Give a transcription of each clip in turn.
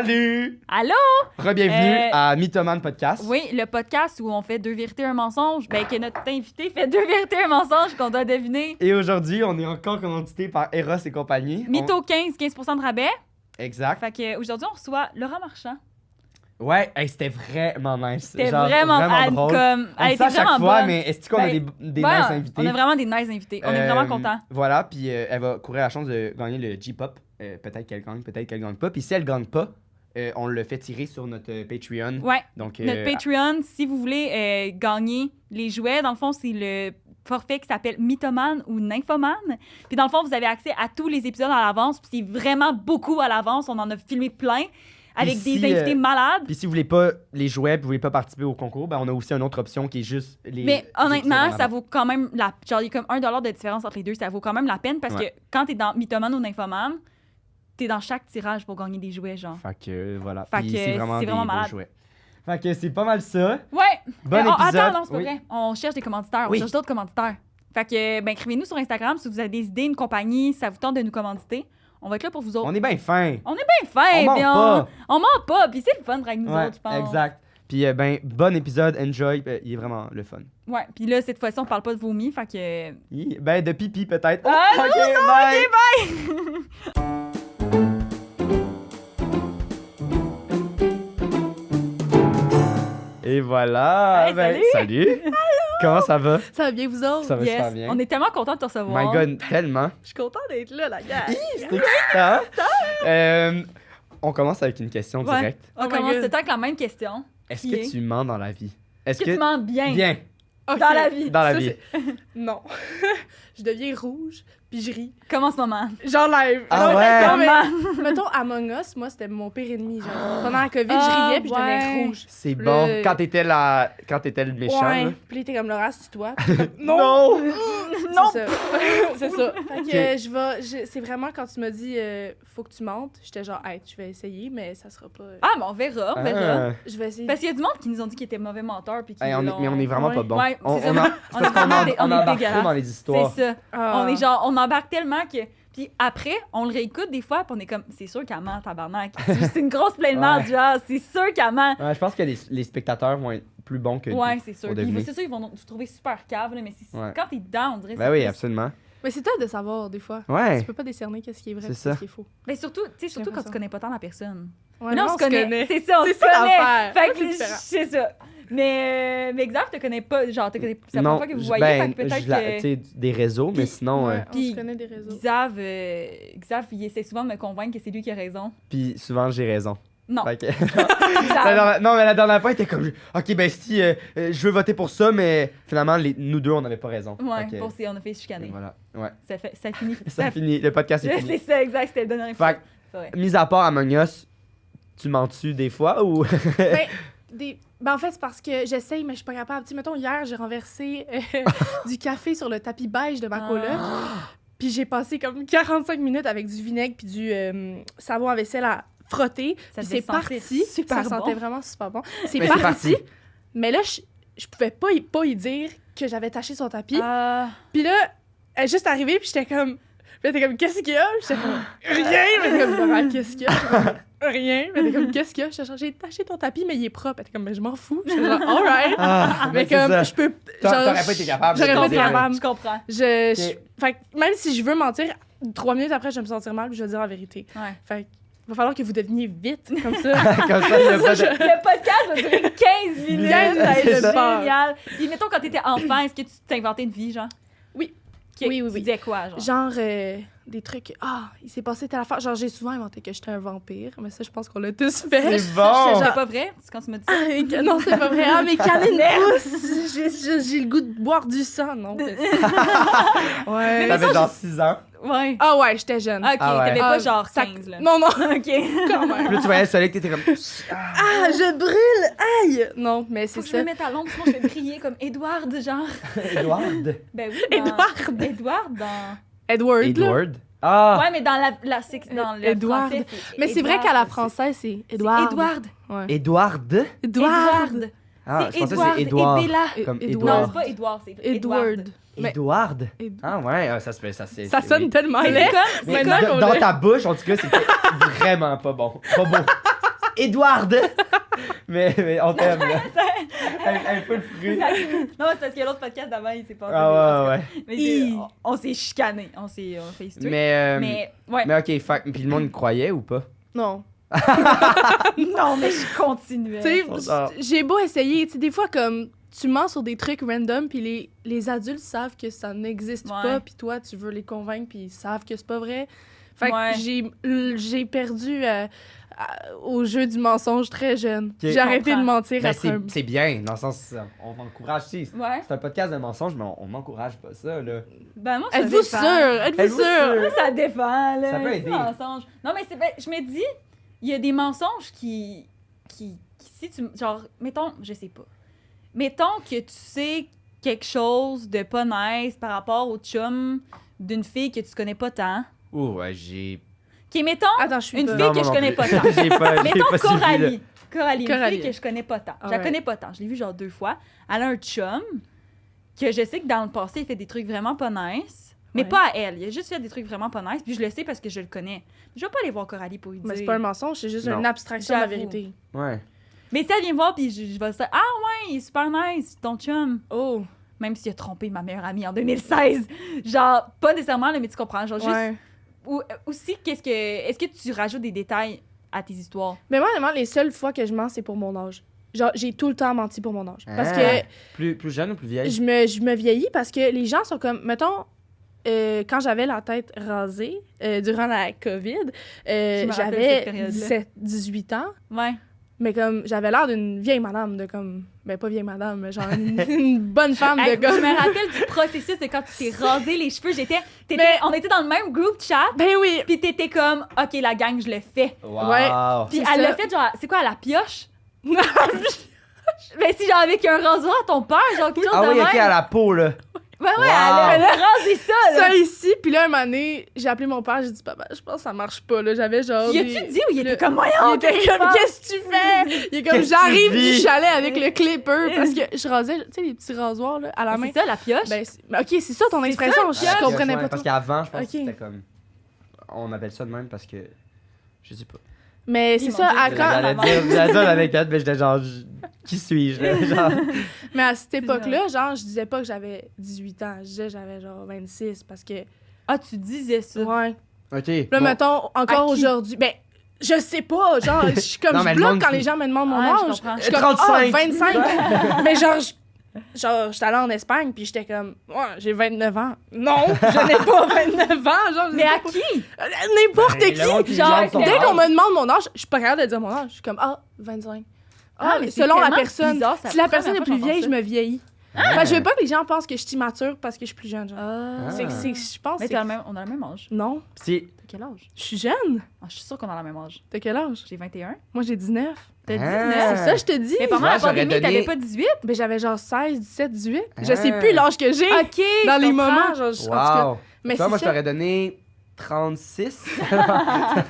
Salut! Allô? Re-bienvenue à Mythoman Podcast. Oui, le podcast où on fait 2 vérités, un mensonge. Ben, que notre invité fait 2 vérités, un mensonge qu'on doit deviner. Et aujourd'hui, on est encore commandité par Eros et compagnie. Mytho 15% de rabais. Exact. Fait que aujourd'hui, on reçoit Laura Marchand. Ouais, hey, c'était vraiment nice. C'était Genre, vraiment drôle. comme. On Elle dit ça à était chaque vraiment fois, bonne. mais est-ce qu'on a Ben, des ouais, nice invités? On a vraiment des nice invités. On est vraiment contents. Voilà, puis elle va courir la chance de gagner le J-Pop. Peut-être qu'elle gagne, peut-être qu'elle gagne pas. Puis si elle gagne pas, on le fait tirer sur notre Patreon. Ouais. Donc, Notre Patreon, si vous voulez gagner les jouets, dans le fond, c'est le forfait qui s'appelle Mythoman ou Nymphoman. Puis dans le fond, vous avez accès à tous les épisodes à l'avance. Puis c'est vraiment beaucoup à l'avance. On en a filmé plein avec Puis des invités malades. Puis si vous voulez pas les jouets, puis vous voulez pas participer au concours, ben on a aussi une autre option qui est juste les. Mais honnêtement, épisodes en ça avant. vaut quand même la. Genre, il y a comme $1 de différence entre les deux. Ça vaut quand même la peine parce que quand t'es dans Mythoman ou Nymphoman, t'es dans chaque tirage pour gagner des jouets, genre. Fait que voilà. Fait Puis que c'est vraiment c'est des vraiment beaux malade. jouets. Fait que c'est pas mal ça. Ouais! Bon épisode. Attends, non, c'est pas Oui. vrai. On cherche des commanditaires. On Oui. cherche d'autres commanditaires. Fait que, ben, écrivez-nous sur Instagram si vous avez des idées, une compagnie, ça vous tente de nous commanditer. On va être là pour vous autres. On est bien fin. On est bien fin, On ment puis pas. on ment pas, puis c'est le fun avec nous Ouais, autres, je pense. exact. Puis ben bon épisode, enjoy. Il est vraiment le fun. Ouais, puis là, cette fois-ci, on parle pas de vomi, fait que... Ben de pipi peut-être. Ah, Oh, ok, non, bye. Et voilà. Hey, ben, salut. salut. Comment ça va? Ça va bien, vous autres? Ça va Yes. super bien. On est tellement contents de te recevoir. My God, tellement. Je suis contente d'être là, la gars. C'est excitant. On commence avec une question Ouais. directe. On Oh my commence God. tout le temps avec la même question. Est-ce Qui que est? tu mens dans la vie? Est-ce Est-ce que tu mens bien? Bien, Dans la vie. dans la Ça, vie. Non. Je deviens rouge, puis je ris. Comme en ce moment. Genre live. Ah Non, ouais? non, mais, Comment? mettons, Among Us, moi, c'était mon pire ennemi. Genre, pendant la COVID, Ah, je riais, puis je ouais. devenais rouge. C'est bon. Le- Quand t'étais le méchant. Ouais. là. Puis là, t'es comme Laura, c'est toi. Non! Non! C'est ça. C'est ça. Fait que Ok. c'est vraiment quand tu m'as dit, faut que tu mentes, j'étais genre, hey, je vais essayer, mais ça sera pas. Ah, mais on verra, on verra. Ah. Je vais essayer. Parce qu'il y a du monde qui nous ont dit qu'ils étaient mauvais menteurs, puis qui Hey, mais on est vraiment Ouais. pas bon. Ouais, c'est ça. c'est On parce est qu'on vraiment on on est embarque trop dégueulasse. dans les histoires. C'est ça. Ah. On est genre, on embarque tellement que... Puis après, on le réécoute des fois, puis on est comme, c'est sûr qu'elle ment, tabarnak. C'est une grosse pleine Ouais. merde, genre, c'est sûr qu'elle ment. Ouais, je pense que les spectateurs vont être plus bons que Ouais, c'est sûr. pour Puis deviner. c'est sûr, ils vont nous trouver super cave, là, mais Ouais. quand t'es dedans, on dirait Ben c'est oui, plus- absolument. Mais c'est toi de savoir, des fois. Ouais. Tu peux pas décerner qu'est-ce qui est vrai C'est et ça. qu'est-ce qui est faux. Mais surtout, tu sais, surtout quand l'impression. tu connais pas tant la personne. Ouais, Mais là, on se connaît. C'est ça, on C'est se ça connaît. l'affaire. Fait Ça, que c'est différent. c'est ça. Mais Xav te connais pas, genre, c'est la première fois que vous voyez, ben, fait que peut-être tu que... sais, des réseaux, mais Puis- sinon, Ouais, on Puis se connaît des réseaux. Xav, il essaie souvent de me convaincre que c'est lui qui a raison. puis souvent j'ai raison. Non. Fait que- Xav. non, mais la dernière fois, il était comme, ok, ben si, je veux voter pour ça, mais finalement, nous deux, on n'avait pas raison. Ouais, Fait que- bon, on a fait chicaner. Voilà, ouais. Ça finit. Ça finit, le podcast est fini. C'est ça, exact, c'était le dernier Fait C'est vrai. que, mis à part Among Us, tu mens-tu des fois ou. Ben, en fait, c'est parce que j'essaye, mais je suis pas capable. Tu sais, mettons, hier, j'ai renversé du café sur le tapis beige de ma coloc. Puis j'ai passé comme 45 minutes avec du vinaigre puis du savon à vaisselle à frotter. Ça Puis devait c'est sentir parti. super ça sentait bon. vraiment super bon. C'est Mais c'est parti. parti. Mais là, je pouvais pas y dire que j'avais taché son tapis. Ah, Puis là, elle est juste arrivée, puis j'étais comme... Puis elle était comme, qu'est-ce qu'il y a? Puis j'étais comme, rien! Mais elle était comme, Laura, qu'est-ce qu'il y a? J'étais comme, rien! Mais elle était comme, qu'est-ce qu'il y a? J'étais genre, j'ai taché ton tapis, mais il est propre. Elle était comme, mais je m'en fous. J'étais genre, alright! Ah, Mais c'est comme, ça. je peux... T'aurais pas été capable. de J'aurais pas été dire, capable. je comprends. Fait que même si je veux mentir, 3 minutes après, je vais me sentir mal, puis je vais dire la vérité. Ouais. Fait que, va falloir que vous deveniez vite, comme ça. Comme ça, il y a pas de. Le podcast va durer 15 minutes. Bien, Ça va c'est être ça. génial. Puis mettons, quand t'étais enfant, est-ce que tu t'es inventé une vie, genre? Oui. Ok, Oui, oui, Tu oui. disais quoi, genre? Genre, des trucs... Ah, il s'est passé telle affaire. Genre, j'ai souvent inventé que j'étais un vampire, mais ça, je pense qu'on l'a tous fait. C'est bon! C'était pas vrai? C'est quand tu m'as dit ça? Ah, non, c'est pas vrai. Ah, mes canines poussent! J'ai le goût de boire du sang, non? Ouais. T'avais genre 6 ans. Ouais. Ah ouais, j'étais jeune. Ok, Ah ouais. t'avais pas Ah, genre ça- 15, là. Non, non, Ok. quand même. Puis là, tu voyais le soleil, t'étais comme. Ah, je brûle! Aïe! Non, mais Faut c'est que je me ça. mette à l'ombre, sinon je vais briller comme Edward, genre. Edward. Ben oui. Edward. Edward dans... Edward. là. Edward. Ah! Ouais, mais dans dans le Edward. français, Mais c'est vrai qu'à la France française, c'est Edward. Edward. Edward. Ouais. Edward? Edward. Ah, C'est je pensais Edward que c'est Edouard. et Bella. Comme Edward. Non, Edouard. c'est pas Edward, c'est Edward. Mais- Edward? Ed- Ah ouais, ça se fait, ça c'est. Ça c'est- sonne oui. tellement Mais laid. c'est comme... Mais Maintenant qu'on dans l'a- ta bouche, en tout cas, c'était vraiment pas bon. Pas beau. Edward! mais on t'aime, là. Elle peut le fruit. Non, c'est parce que l'autre podcast d'avant, il s'est passé. Ah ouais. Mais Hi. on s'est chicané. On s'est fait Mais ouais. mais ok, puis le monde y croyait ou pas? Non. Non, mais je continuais. Tu Oh, sais, j'ai beau essayer, tu sais, des fois, comme, tu mens sur des trucs random, puis les adultes savent que ça n'existe Ouais. pas, puis toi, tu veux les convaincre, puis ils savent que c'est pas vrai. Fait Ouais. que j'ai perdu au jeu du mensonge très jeune. Ok. J'ai arrêté de Comprends. mentir Ben, après c'est bien, dans le sens, on encourage, tu sais, Ouais. c'est un podcast de mensonges, mais on n'encourage pas ça, là. Ben, moi, ça Êtes-vous dépend. sûr? Êtes-vous Êtes-vous sûr? sûr? Moi, ça dépend, là. Ça peut C'est aider. un mensonge. Non, mais je me dis, il y a des mensonges qui si tu... Genre, mettons, je sais pas. Mettons que tu sais quelque chose de pas nice par rapport au chum d'une fille que tu connais pas tant. Ouh, ouais, j'ai... Ok, mettons, Attends, je suis une pas... fille Non, que moi je non connais plus. pas tant. J'ai pas Mettons pas suivi, là. Coralie. Coralie, une Coralie. fille que je connais pas tant. Je la Alright. connais pas tant. Je l'ai vue genre 2 fois. Elle a un chum que je sais que dans le passé, il fait des trucs vraiment pas nice. Mais Ouais. pas à elle. Il a juste fait des trucs vraiment pas nice. Puis je le sais parce que je le connais. Je vais pas aller voir Coralie pour lui dire. Mais c'est pas un mensonge, c'est juste Non. une abstraction de la J'avoue. vérité. Ouais. Mais si elle vient me voir, puis je vais dire « Ah ouais, il est super nice, ton chum. Oh, » Même s'il a trompé ma meilleure amie en 2016. Genre, pas nécessairement, là, mais tu comprends. Genre, juste... ouais. Ou, aussi, est-ce que tu rajoutes des détails à tes histoires? Mais moi, honnêtement, les seules fois que je mens, c'est pour mon âge. Genre, j'ai tout le temps menti pour mon âge. Parce Ah. que Plus jeune ou plus vieille? je me vieillis parce que les gens sont comme, mettons, quand j'avais la tête rasée durant la COVID, Je me rappelle cette j'avais période-là. 17, 18 ans, Ouais. mais comme j'avais l'air d'une vieille madame, de comme, ben pas vieille madame, mais genre une bonne femme Hey, de comme. je me rappelle du processus de quand tu t'es rasé les cheveux. Mais- On était dans le même group chat, Ben oui! puis t'étais comme, OK, la gang, je le fais. Wow! Ouais. Puis C'est elle ça. l'a fait, genre, c'est quoi, à la pioche? Mais si, genre, avec un rasoir à ton père, genre, quelque chose Ah de oui, même. ok, à la peau, là. Ouais, ouais, Wow. elle a rasé ça, là. Ça ici, puis là, un moment donné, j'ai appelé mon père, j'ai dit, papa, je pense que ça marche pas, là. J'avais genre. Y des- a-tu dit ou il était le- comme, Il voyons, était comme, qu'est-ce que tu fais? Il est comme, Qu'est-ce que j'arrive tu du vis? chalet avec le clipper parce que je rasais, tu sais, les petits rasoirs, là, à la main. C'est ça, la pioche? Ben, ok, c'est ça ton C'est expression, ça, je comprenais Ouais, pas parce trop. qu'avant, je pense Ok. que c'était comme... On appelle ça de même parce que... Je sais pas. Mais c'est Ils ça, m'ont dit à que quand... J'allais dire l'anecdote, mais j'étais genre... Qui suis-je, là? Genre... Mais à cette époque-là, genre, je disais pas que j'avais 18 ans, je disais que j'avais genre 26 parce que, Ah, tu disais ça. ouais. OK. Là, bon. mettons, À encore qui? aujourd'hui, ben, je sais pas, genre, je suis comme, Non, mais je le bloque monde quand qui- les gens me demandent mon Ouais, je âge. comprends. Je suis comme, 35. 25. Mais genre, j'étais allée en Espagne, puis j'étais comme, ouais, j'ai 29 ans. Non, je n'ai pas 29 ans, genre, je Mais sais à pas. qui? N'importe Ben, le monde qui. qui Genre, demande son Dès âge. qu'on me demande mon âge, je suis pas capable de dire mon âge. Je suis comme, ah, 25. Ah, mais mais c'est selon la tellement personne. bizarre, c'est Si la la personne est première plus fois que vieille, je j'entends me vieillis. Ah. Parce que je veux pas que les gens pensent que je suis immature parce que je suis plus jeune, genre. Ah. Je pense Mais que on a le même âge. non, C'est... T'as quel âge? je suis jeune. Ah, je suis sûre qu'on a le même âge. T'as quel âge? J'ai 21. Moi, j'ai 19. T'as Ah. 19. C'est ça, je te dis. Mais pendant Moi, la j'aurais pandémie, donné- t'avais pas 18? Ben, j'avais genre 16, 17, 18. Ah. Je sais plus l'âge que j'ai OK, dans je les comprends. moments. Genre, en tout cas, Wow! mais Toi, moi, c'est je t'aurais donné 36.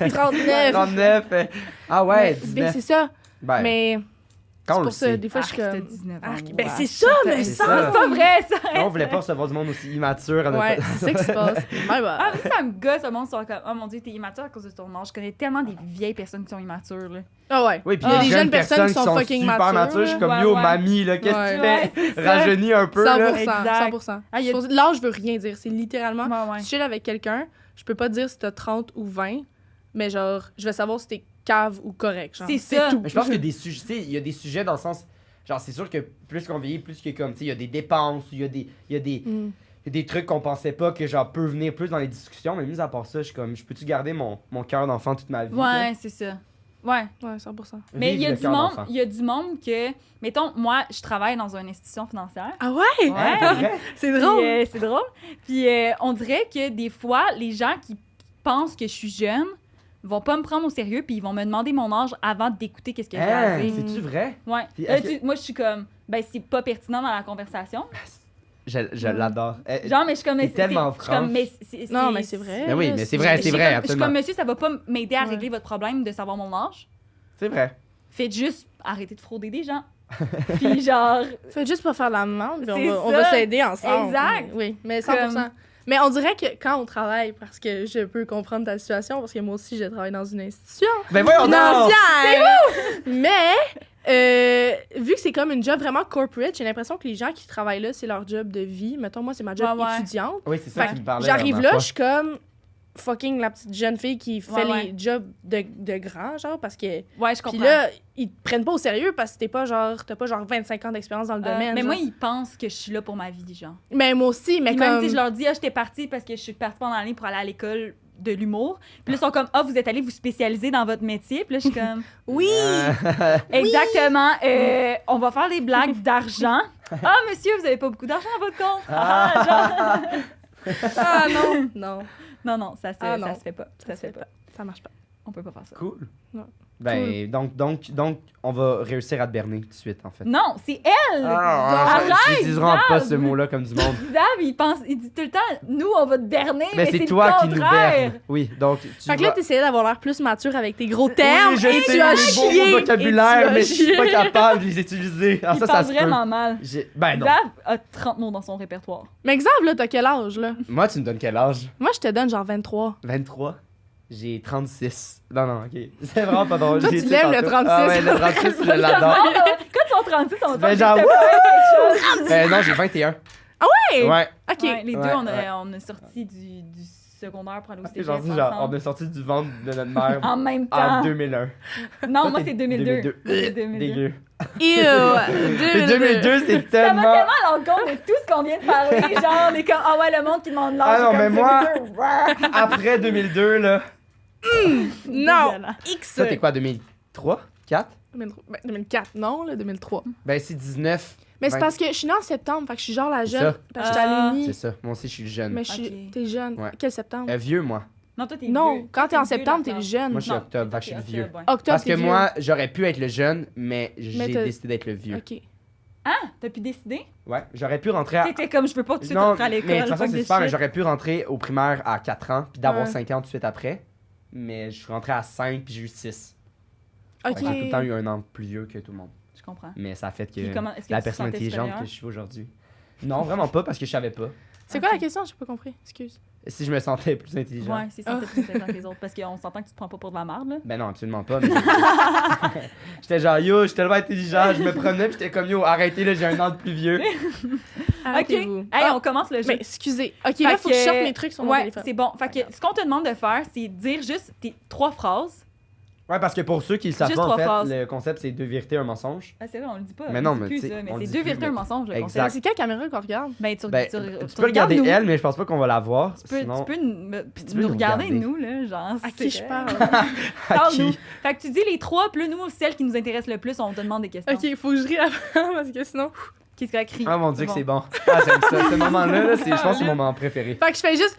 39. 39. Ah ouais, Ben, 19. c'est ça. Ben, Mais quand c'est on le pour ça, sait. des fois, je suis t'as comme. 19 ans. Arc. Ben, ouais. c'est ça, mais C'est ça. ça. C'est pas vrai, ça! Non, on voulait pas recevoir du monde aussi immature. à notre- Ouais, c'est ça qui se passe. Ouais, bah. Ah, ça me gosse, le monde soit comme, oh mon dieu, t'es immature à cause de ton âge. Je connais tellement des vieilles personnes qui sont immatures, là. Ah ouais. Oui, puis Ah, les les jeunes jeunes personnes qui sont fucking super matures, Je suis comme, là. yo, Ouais, mamie, là, qu'est-ce Ouais. que Ouais, tu c'est fais? ça. Rajeunis un peu, 100%. là. Exact. 100%. Ah, il y a- L'âge veut rien dire. C'est littéralement. Ouais, ouais. Si je suis avec quelqu'un, je peux pas dire si t'as 30 ou 20, mais genre, je vais savoir si t'es cave ou correct. Genre. C'est ça. tout. Mais je pense que des sujets, tu sais, il y a des sujets dans le sens, genre, c'est sûr que plus qu'on vieillit, plus que comme, tu sais, il y a des dépenses, il y a des, Mm. il y a des trucs qu'on pensait pas que, genre, peut venir plus dans les discussions, mais mis à part ça, je suis comme, je peux-tu garder mon cœur d'enfant toute ma vie? là? Ouais, c'est ça. Ouais. Ouais, 100%. Mais Vive il y a le du cœur monde, d'enfant. il y a du monde que, mettons, moi, je travaille dans une institution financière. Ah ouais? Ouais. Hein, pour vrai? C'est Puis, drôle. c'est drôle. Puis on dirait que des fois, les gens qui pensent que je suis jeune vont pas me prendre au sérieux puis ils vont me demander mon âge avant d'écouter qu'est-ce que j'ai à Hein, dire. c'est-tu vrai? Ouais. Puis Là, est-ce moi, je suis comme, ben, c'est pas pertinent dans la conversation. Je l'adore. Genre, mais je suis comme, t'es mais tellement je suis comme, mais Non, mais c'est vrai. Mais oui, là, mais c'est vrai, Je suis c'est vrai, comme- je suis absolument. comme, monsieur, ça va pas m'aider à Ouais. régler votre problème de savoir mon âge. C'est vrai. Faites juste arrêter de frauder des gens. Puis genre, Faites juste pas faire la merde, puis C'est on va ça. s'aider ensemble. Exact. Oui, mais 100%. Comme- Mais on dirait que quand on travaille, parce que je peux comprendre ta situation, parce que moi aussi, je travaille dans une institution Ben voyons donc! financière. Mais vu que c'est comme une job vraiment corporate, j'ai l'impression que les gens qui travaillent là, c'est leur job de vie. Mettons, moi, c'est ma job Ouais. étudiante. Oui, c'est ça Fait que que tu me parlais. j'arrive la là, dernière je suis comme fucking la petite jeune fille qui fait Ouais, les jobs de grand, genre, parce que... ouais, je Puis comprends. là, ils te prennent pas au sérieux parce que t'as pas genre 25 ans d'expérience dans le domaine. mais genre. moi, ils pensent que je suis là pour ma vie, genre. Mais moi aussi, mais Puis comme... même, tu sais, je leur dis, j'étais partie parce que je suis partie pendant l'année pour aller à l'école de l'humour. Puis là, ils sont comme, vous êtes allés vous spécialiser dans votre métier. Puis là, je suis comme, Oui! exactement, on va faire des blagues d'argent. Ah, monsieur, vous avez pas beaucoup d'argent à votre compte. Ah, genre. Ah non! Non, Non, ça Ah, non. se fait pas. Ça se fait pas. ça marche pas. On peut pas faire ça. Cool. Ouais. Ben, donc, on va réussir à te berner tout de suite, en fait. Non, c'est elle! Arrête! J'utilise vraiment pas Zab! ce mot-là comme du monde. Zab, il dit tout le temps, nous, on va te berner, mais Mais c'est le toi qui nous contraire. berne. Oui, donc tu Fait que là, vas- t'essayais d'avoir l'air plus mature avec tes gros termes Oui, je et sais, tu as les beaux chié! vocabulaire, mais je suis pas chié. capable de les utiliser. Alors Il ça parle se vraiment mal. peut. Ben non. Zab a 30 mots dans son répertoire. Mais exemple, là, t'as quel âge, là? Moi, tu me donnes quel âge? Moi, je te donne genre 23. 23? J'ai 36. Non, ok. C'est vraiment pas drôle. Toi, J'ai tu dit l'aimes, le tantôt. 36. Ah ouais, le 36, je l'adore. Quand ils sont 36, on va Ben, dire que genre, c'est quelque chose. Ben non, j'ai 21. Hey! Ouais. OK. Ouais, les deux, Ouais, on a sorti du secondaire pour aller au cégep Genre, on ensemble. est sorti du ventre de notre mère En même en temps. 2001. Non, Toi, moi, t'es c'est 2002. Moi, c'est 2002. Dégueu. Ew! Mais 2002, c'est Ça va tellement... tellement à l'encontre de tout ce qu'on vient de parler. Genre, on est comme, ah ouais, le monde qui demande l'âge. Ah non, c'est mais comme moi- 2002. Ouais. Après 2002, là... Non! Dégueulasse. X! Ça, t'es quoi, 2003? 4? 2004, non, là, 2003. Ben, c'est 19. Mais c'est 20. parce que je suis née en septembre, fait que je suis genre la C'est jeune. ça. Parce que j'étais à Ah. l'Uni. C'est ça. Moi aussi, je suis jeune. Mais je suis... Ok. T'es jeune. Ouais. Quel septembre? Vieux, moi. Non, toi, t'es Non, vieux. quand t'es en septembre, t'es là, le jeune. Moi, je suis Non, octobre, fait que je suis le t'es vieux. octobre, ouais. Octobre, Parce t'es que vieux. moi, j'aurais pu être le jeune, mais Mais j'ai t'as- décidé d'être le vieux. OK. Ah, t'as pu décider? Ouais, j'aurais pu rentrer à... T'étais comme, je peux pas tout de suite Non, rentrer à mais l'école. de toute façon, fuck c'est this super, mais shit. j'aurais pu rentrer au primaire à 4 ans, puis d'avoir Ouais. 5 ans tout de suite après. Mais je suis rentré à 5, puis j'ai eu 6. OK. J'ai tout le temps eu un an plus vieux que tout le monde. Je comprends. Mais ça a fait que Puis comment- est-ce que la tu te personne sentais intelligente supérieure? que je suis aujourd'hui. Non, vraiment pas, parce que je savais pas. C'est quoi Ok. la question? J'ai pas compris. Excuse. Si je me sentais plus intelligent. Ouais, c'est sentait plus intelligent que les autres. Parce qu'on s'entend que tu te prends pas pour de la merde, là. Ben non, absolument pas. Mais... j'étais genre, yo, je suis tellement intelligent, je me promenais, puis j'étais comme, yo, arrêtez, là, j'ai un an de plus vieux. OK. Arrêtez-vous. Hey, Ah, on commence le jeu. mais excusez. OK, Fait là, faut que je que- sorte mes trucs sur mon Ouais, téléphone. c'est bon. Fait que ce qu'on te demande de faire, c'est dire juste tes 3 phrases. Ouais, parce que pour ceux qui le savent Juste pas, en 3 fait, phrases. le concept, c'est 2 vérités, un mensonge. Ah, c'est vrai, on le dit pas. Mais on non, le dit mais plus, tu sais, ça, mais on le c'est dit 2 plus, vérités, un mais- mensonge. le Exact. concept. C'est quelle caméra qu'on regarde? Ben, tu Ben, tu regardes peux regarder nous. elle, mais je pense pas qu'on va la voir. Tu peux, sinon... puis Tu peux nous nous regarder, regarder. nous, là, genre. À c'est qui je vrai. parle? À Parle-nous. qui? Fait que tu dis les 3, puis là, nous, celles qui nous intéressent le plus, on te demande des questions. OK, faut que je rie avant parce que sinon... Qu'est-ce qu'elle crie? Ah mon dieu, que c'est bon. Ah, j'aime ça. Ce moment-là, là, je pense que c'est mon moment préféré. Fait que je fais juste...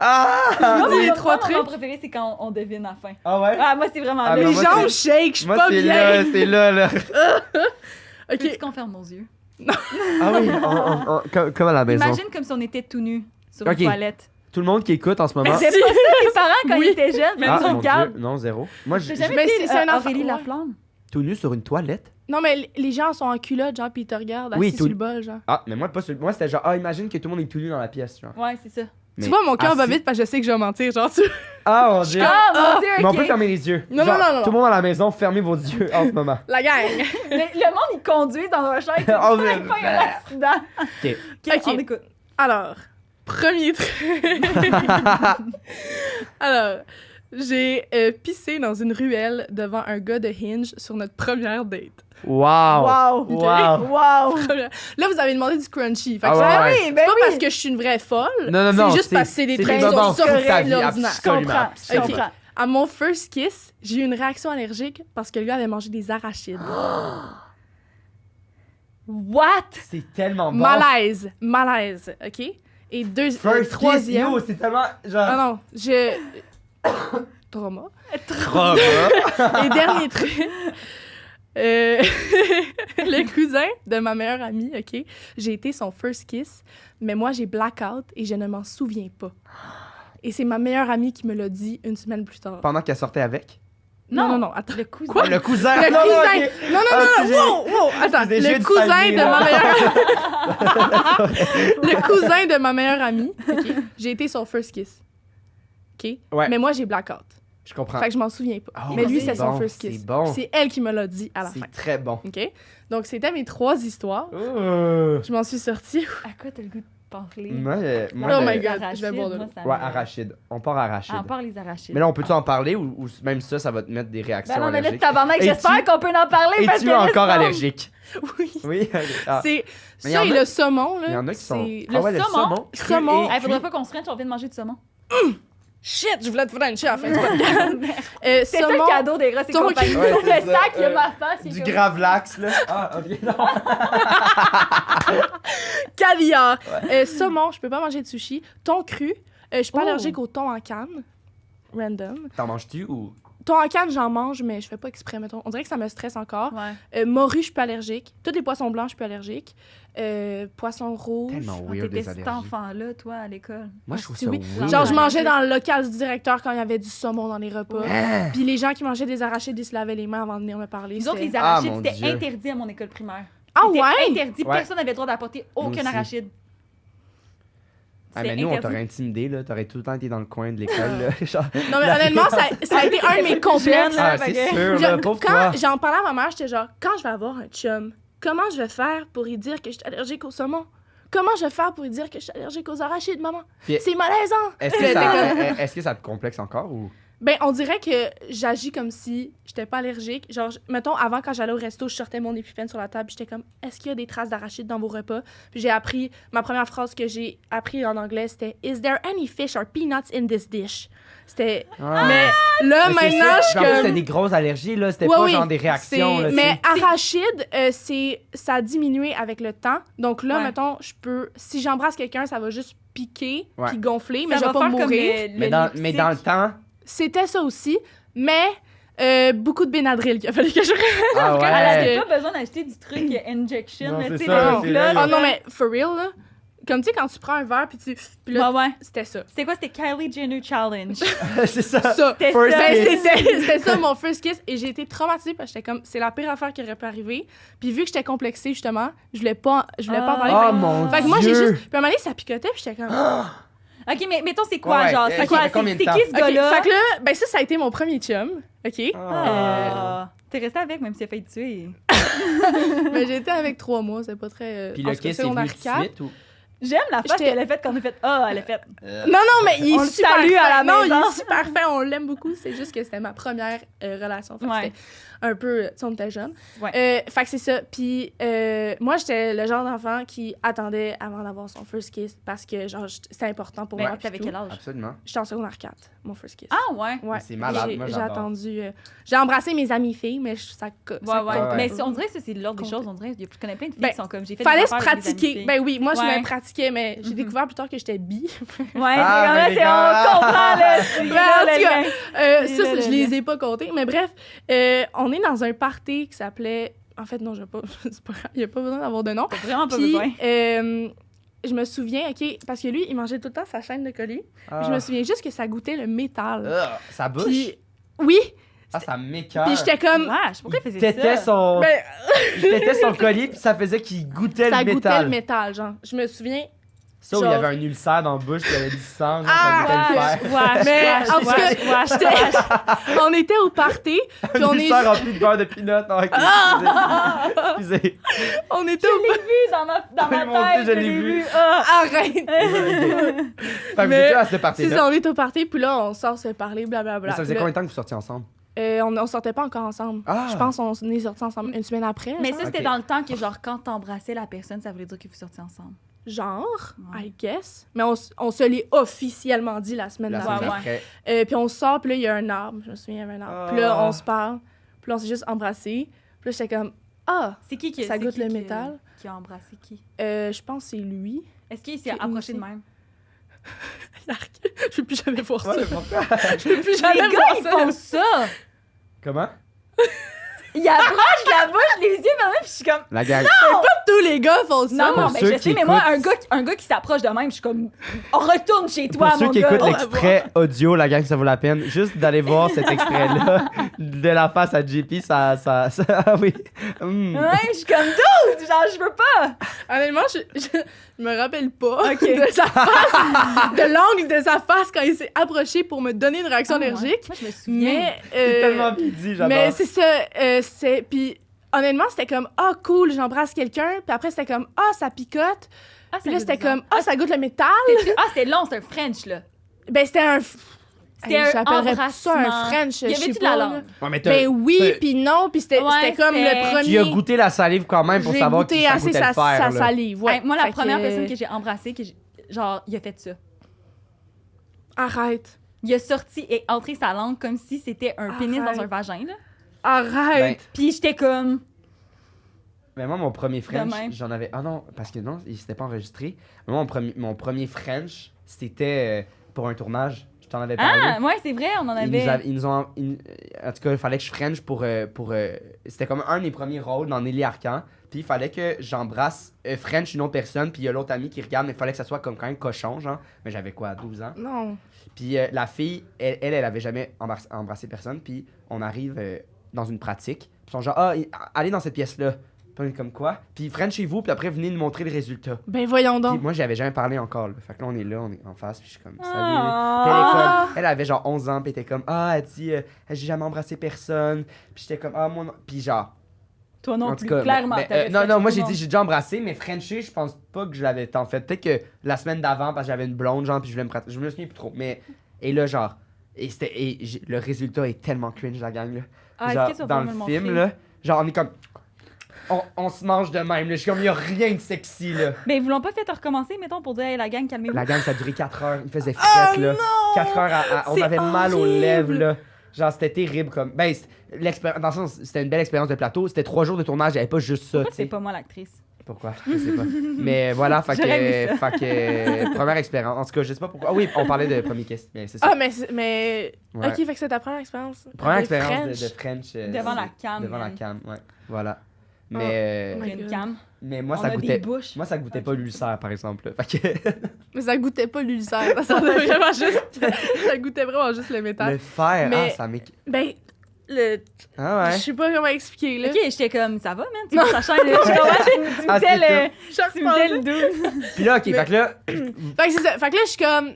Ah! Moi, dis les mon 3 moment trucs. préféré, c'est quand on devine à la fin. Ah ouais? Ah, moi, c'est vraiment Ah, là. non, Les moi, jambes c'est- shake, je suis Moi, pas c'est bien. là, c'est là. Peux-tu OK. qu'on ferme nos yeux? Ah oui, comme à la maison. Imagine comme si on était tout nus sur Ok. une toilette. Tout le monde qui écoute en ce moment. C'est pas ça, tes parents, quand Oui. ils étaient jeunes, mais Ah, tu mon regardes. Dieu, non, zéro. Moi, T'as j'ai jamais Mais été c'est un enfant- Aurélie ouais. Laflamme? tout nu sur une toilette. Non, mais les gens sont en culotte, genre, pis ils te regardent Oui, assis tout- sur le bol, genre. Ah, mais moi, pas sur... Moi, c'était genre, ah, imagine que tout le monde est tout nu dans la pièce, genre. Ouais, c'est ça. Mais Tu vois, mon cœur va assis- vite parce que je sais que je vais mentir, genre, tu... Ah, mon dieu. Ah, mon Dieu, Mais on OK. peut fermer les yeux. Non, Genre, non, non, non. Tout le monde à la maison, fermez vos yeux en ce moment. La gang! Le monde, il conduit dans un char, il fait Oh, cinq mais- fois, il y a un accident. Ok. OK, Ok. on écoute. Alors, premier truc. Alors, j'ai pissé dans une ruelle devant un gars de Hinge sur notre première date. Wow. Wow. Wow. Wow. Là, vous avez demandé du crunchy. Fait que Ah c'est ouais, pas- ouais. Oui, ben c'est pas oui. parce que je suis une vraie folle. Non, non, non. C'est juste parce que c'est des traits qui moments sont de ta sortis vie, de l'ordinaire. Je comprends. absolument. Je Ok. comprends. À mon first kiss, j'ai eu une réaction allergique parce que le gars avait mangé des arachides. What? C'est tellement bon. Malaise, OK? Et First troisième... kiss, yo, c'est tellement, genre... Ah non, je... Trauma. Trauma. Et dernier truc... le cousin de ma meilleure amie, OK? J'ai été son first kiss, mais moi, j'ai blackout et je ne m'en souviens pas. Et c'est ma meilleure amie qui me l'a dit une semaine plus tard. Pendant qu'elle sortait avec? Non, attends. Le cousin. Quoi? Le cousin. Le Non, non, cousin! ok. Non, wow! Attends, Des jeux le de cousin famille, de là. ma meilleure... Le cousin de ma meilleure amie. OK. J'ai été son first kiss. OK? Ouais. Mais moi, j'ai blackout. Je comprends. Fait que je m'en souviens pas. Oh, Mais lui, c'est c'est son bon, first kiss. c'est bon. C'est elle qui me l'a dit à la fin. C'est très bon. OK? Donc, c'était mes 3 histoires. Oh. Je m'en suis sortie. À quoi t'as le goût de parler? Moi, Oh le- my Les God, je vais boire de l'eau. moi, ça Ouais, me- arachide. On part arachide. Ah, on parle les arachides. Mais là, on peut-tu en parler ou même ça va te mettre des réactions Ben non, mais là, allergiques? tabarnak, Es-tu- j'espère qu'on peut en parler. parce Es-tu que là, encore sinon- allergique? Oui. Oui. Ah. C'est Mais y ça en et a- le saumon, là. Il y en a qui sont. c'est- Ah ouais, le le saumon. saumon. cru Saumon. et Hey, faudrait cuit. pas qu'on se french, on vient de manger du saumon. Shit, je voulais te frencher à la fin du podcast. C'est ça Saumon, le cadeau des Ross et ton- compagnie. Ouais, Le c'est ça. sac, il y a ma face. il est Du comme- gravlax, là. Ah, ok, non. caviar. Saumon, je peux pas manger de sushi. Thon cru. Je suis pas Oh. allergique au thon en canne. Random. T'en manges-tu ou. Thon en canne, j'en mange, mais je fais pas exprès, mettons. On dirait que ça me stresse encore. Ouais. Morue, je suis pas allergique. Tous les poissons blancs, je suis pas allergique. Poisson rouge. Tellement Oh, weird, T'étais des cet allergies. enfant-là, toi, à l'école. Moi, je trouve Si ça oui. weird. Genre, je Ouais. mangeais dans le local du directeur quand il y avait du saumon dans les repas. Ah. Puis les gens qui mangeaient des arachides, ils se lavaient les mains avant de venir me parler. Nous autres, C'était- les Ah, arachides, mon c'était Dieu. interdit à mon école primaire. Ah C'était ouais? interdit. Ouais. Personne n'avait le droit d'apporter aucun aussi. arachide. Ah, C'est mais nous, on interdit. t'aurait intimidé, là. T'aurais tout le temps été dans le coin de l'école, là. Genre... Non, mais honnêtement, ça a été un de mes complexes. là, Ah, fait c'est que- sûr, là. Pauvre toi. Quand j'en parlais à ma mère, j'étais genre, quand je vais avoir un chum, comment je vais faire pour lui dire que je suis allergique au saumon? Comment je vais faire pour lui dire que je suis allergique aux arachides, maman? Puis- C'est malaisant! Est-ce que ça te complexe encore ou. Ben, on dirait que j'agis comme si j'étais pas allergique. Genre, mettons, avant, quand j'allais au resto, je sortais mon épipène sur la table, puis j'étais comme, est-ce qu'il y a des traces d'arachides dans vos repas? Puis j'ai appris, ma première phrase que j'ai appris en anglais, c'était, Is there any fish or peanuts in this dish? C'était. Ah. Mais là, Mais c'est maintenant, ça. je suis Puis en plus, comme. c'était des grosses allergies, là. C'était Ouais, pas oui, genre des réactions, c'est- là. Mais arachide, ça a diminué avec le temps. Donc là, Ouais. mettons, je peux. Si j'embrasse quelqu'un, ça va juste piquer Ouais. puis gonfler, mais Ça je vais va pas faire comme mourir. Mais dans le temps. C'était ça aussi. Mais beaucoup de Benadryl qu'il a fallu que je Ah Elle ouais. avait pas besoin d'acheter du truc injection, Non, là, c'est tu sais, ça, le c'est glas. là, Oh non, mais for real, là. Comme tu sais, quand tu prends un verre, puis tu. Puis là, Ouais, ouais. c'était ça. C'était quoi? C'était Kylie Jenner Challenge. c'est ça. Ça. C'était First ça. kiss. C'était ça mon first kiss et j'ai été traumatisée parce que j'étais comme c'est la pire affaire qui aurait pu arriver. Puis vu que j'étais complexée justement, je voulais pas en parler. Oh Fait que- mon fait que moi j'ai Dieu. juste puis à un moment donné ça picotait puis j'étais comme OK, mais mettons, c'est quoi, Ouais, genre? ouais, C'est ok, quoi? mais combien de C'est temps? qui ce OK, gars-là? fait que là ben ça a été mon premier chum. OK. Ah. T'es resté avec, même s'il a failli te tuer. Mais j'ai été avec 3 mois, c'est pas très Puis en le tout cas, kiss est venu secondaire tout de 4. suite ou. J'aime la face J'étais- qu'elle a faite quand on a fait « Ah, elle a fait... Non, mais il On est le super salue fin. à la Non, il maison. est super fin, on l'aime beaucoup. C'est juste que c'était ma première relation. Fait que Ouais. c'était un peu, tu sais, on était jeunes. Ouais. Fait que c'est ça. Puis moi, j'étais le genre d'enfant qui attendait avant d'avoir son first kiss parce que, genre, c'était important pour Mais moi. puis t'avais tout. quel âge? Absolument. J'étais en secondaire 4, mon first kiss. Ah, ouais. Ouais. C'est malade, J'ai- moi, J'ai j'adore. attendu. J'ai embrassé mes amies filles, mais ça Ouais, compte ouais. ouais. Mais on dirait que ça, c'est l'ordre des Compte. choses. On dirait, je connais plein de filles Ben, qui sont comme... J'ai fait Fallait des se affaires avec des pratiquer. amies Ben oui, moi, je Ouais. me pratiquais, mais j'ai Mhm. découvert plus tard que j'étais bi. Ouais, Ah, mais c'est les c'est- gars. on comprend, là. C'est Ben, là, en le tout cas, lien. Ça, là, je là, les là. ai pas comptés. Mais bref, on est dans un party qui s'appelait. En fait, non, je pas. C'est pas grave, il n'y a pas besoin d'avoir de nom. T'as vraiment pas Puis, besoin. je me souviens, OK, parce que lui, il mangeait tout le temps sa chaîne de colis. Ah. Puis je me souviens juste que ça goûtait le métal. Ça bouche. Puis, oui, Ah, ça m'écoeure. puis j'étais comme. Wesh, pourquoi il faisait T'étais ça? son. Ben, J'étais son colis, puis ça faisait qu'il goûtait ça le goûtait métal. le métal, genre. Je me souviens. Ça, où il y genre- avait un ulcère dans la bouche, puis il y avait du sang, genre, Ah, ça goûtait le fer. Wesh, Mais, wesh, en tout cas, wesh, wesh, wesh. On était au party, puis Un on est. ulcère rempli de beurre de pinot. Non, ok, excusez. On était Je au. l'ai vu dans ma Oui, moi aussi, tête. je l'ai vu. Ah. Arrête! Fait que vous Mais étiez à cette C'est partie-là. ça, on est au party, puis là, on sort se parler, blablabla. Mais ça faisait Puis là, combien de temps que vous sortiez ensemble? on sortait pas encore ensemble. Ah! Je pense qu'on est sortis ensemble une semaine après. Mais genre. ça, c'était Ok. dans le temps que, genre, quand t'embrassais la personne, ça voulait dire que vous sortiez ensemble. Genre, Ouais. I guess. Mais on se l'est officiellement dit la semaine La d'après. semaine Ouais, après. Puis on sort, puis là, il y a un arbre. Je me souviens, il y avait un arbre. Puis là, Ah. on se parle. Puis là, on s'est juste embrassés. Puis là, j'étais comme, ah, C'est qui qui Ça c'est goûte qui le qui- métal. Qui a embrassé qui? je pense que c'est lui. Est-ce qu'il s'est J'ai approché initié. de même? Yark. Je veux plus jamais voir ça. Ouais, pourquoi? Je veux plus Les jamais gars, voir ils ça. font ça! Comment? Ils approchent la bouche, les yeux, mais puis je suis comme... La gang. tous les gars font ça. Non, Pour mais ceux je qui sais, mais moi, écoutent- un gars qui s'approche de même, je suis comme, on retourne chez toi, Pour ceux mon qui gars. écoutent On va l'extrait audio, la gang, ça vaut la peine. Juste d'aller voir cet extrait-là de la face à JP, ça ah oui. Ouais, je suis comme, dude, genre, je veux pas. Honnêtement, je me rappelle pas Ok. de sa face, de l'angle de sa face quand il s'est approché pour me donner une réaction Ah, ouais. allergique. Moi, je me souviens. Mais, C'est tellement dit, j'adore. mais c'est ça, puis honnêtement, c'était comme ah cool, j'embrasse quelqu'un, puis après c'était comme ah ça picote, Ah, puis là c'était bizarre. comme ah ça goûte le métal. C'était long, c'était un French, là. Ben c'était un C'était un j'appellerais ça embrassement. un French, Y je sais avait-tu de pas. la là. langue? Ouais, mais Ben oui, t'as- puis non, puis c'était Ouais, c'était comme c'était- le premier. tu as goûté la salive quand même pour J'ai savoir que goûté ça assez goûtait le fer. sa là. salive. Ouais. Hey, moi, la Fait première que- personne que j'ai embrassée, genre, il a fait ça. Arrête. Il a sorti et entré sa langue comme si c'était un pénis Arrête. dans un vagin, là. Arrête. Puis j'étais comme... Mais moi, mon premier French, De même. j'en avais. Ah non, parce que non, il s'était pas enregistré. Mais moi, mon premier French, c'était pour un tournage. Je t'en avais parlé. Ah, ouais, c'est vrai, on en avait... Ils nous ont. En tout cas, il fallait que je French pour. C'était comme un de mes premiers rôles dans Nelly Arcan. Puis il fallait que j'embrasse French une autre personne. Puis il y a l'autre ami qui regarde, mais il fallait que ça soit comme quand même cochon, genre. Mais j'avais quoi, 12 ans? Non. Puis la fille, elle avait jamais embrassé personne. Puis on arrive dans une pratique. Puis ils sont genre, allez dans cette pièce-là. Puis on est comme quoi? Puis French chez vous, puis après venez nous montrer le résultat. Ben voyons Puis donc. moi, j'avais jamais parlé encore. Là. Fait que là, on est là, on est en face, puis je suis comme, salut. Ah. Puis elle, est comme- elle avait genre 11 ans, puis elle était comme, elle dit, j'ai jamais embrassé personne. Puis j'étais comme, moi non. Puis genre, Toi non en plus, tout cas, clairement. t'avais non, fait non, moi tout j'ai le dit, monde. j'ai déjà embrassé, mais Frenché, je pense pas que je l'avais tant fait. Peut-être que la semaine d'avant, parce que j'avais une blonde, genre, puis je voulais me pratiquer. Je me souviens plus trop. Mais, et là, genre, le résultat est tellement cringe, la gang, là. Ah, est-ce Genre, que tu vas dans pouvoir le me film, montrer? là, genre, on est comme. On se mange de même, là. Je suis comme, il y a rien de sexy, là. Mais ils vous l'ont pas fait recommencer, mettons, pour dire, hey, la gang, calmez-vous. La gang, ça a duré 4 heures. Il faisait frette, là. 4 heures, on C'est avait mal aux horrible. lèvres, là. Genre, c'était terrible, comme. Ben, dans le sens, c'était une belle expérience de plateau. C'était 3 jours de tournage, il n'y avait pas juste ça, Pourquoi tu sais. c'est pas moi l'actrice? Pourquoi? Je sais pas. Mais voilà, fait J'aurais aimé que première expérience. En tout cas, je sais pas pourquoi. Ah oui, on parlait de premier question, mais c'est ça. Ah mais Ouais. OK, fait que c'est ta première expérience. Première Avec expérience French. de French. Devant la cam, Devant la man. cam, ouais. Voilà. Mais, my Une God. cam. mais moi, On ça a goûtait. des bouches. Moi, ça goûtait pas l'ulcère, par exemple. Là. Fait que Mais ça goûtait pas l'ulcère, ça sentait vraiment juste ça goûtait vraiment juste le métal. le fer, Mais- ça m'est. Ben le Ah ouais. je sais pas comment expliquer là. Ok, j'étais comme, ça va, man? Tu vois, ça change. Je comprends, tu me Ah, c'est disais le... Je Tu me disais le doux. Puis là, ok, Mais- fait que là. Fait que c'est ça. Fait que là je suis comme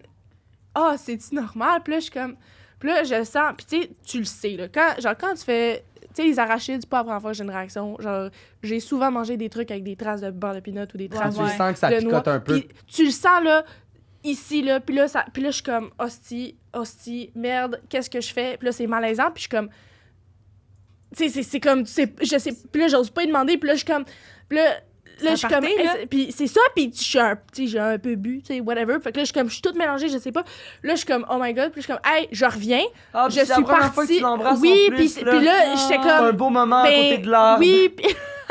c'est-tu normal? Puis là je suis comme puis là je le sens puis tu sais tu le sais là quand tu fais tu sais les arachides c'est pas la première fois que j'ai une réaction genre j'ai souvent mangé des trucs avec des traces de beurre de pinot ou des Quand traces tu le ouais. sens que ça de picote noix. un peu. Puis tu le sens là ici là puis là je suis comme hostie merde qu'est-ce que je fais? Puis là c'est malaisant puis je suis comme tu sais c'est comme je sais puis là j'ose pas y demander puis là je suis comme puis là je suis comme aparté, là. puis c'est ça puis je suis tu sais j'ai un peu bu tu sais whatever fait que là je suis comme je suis toute mélangée je sais pas là je suis comme oh my god puis je suis comme hey je reviens Ah, je suis partie oui puis là j'étais C'est un comme beau moment à côté de l'arbre. oui puis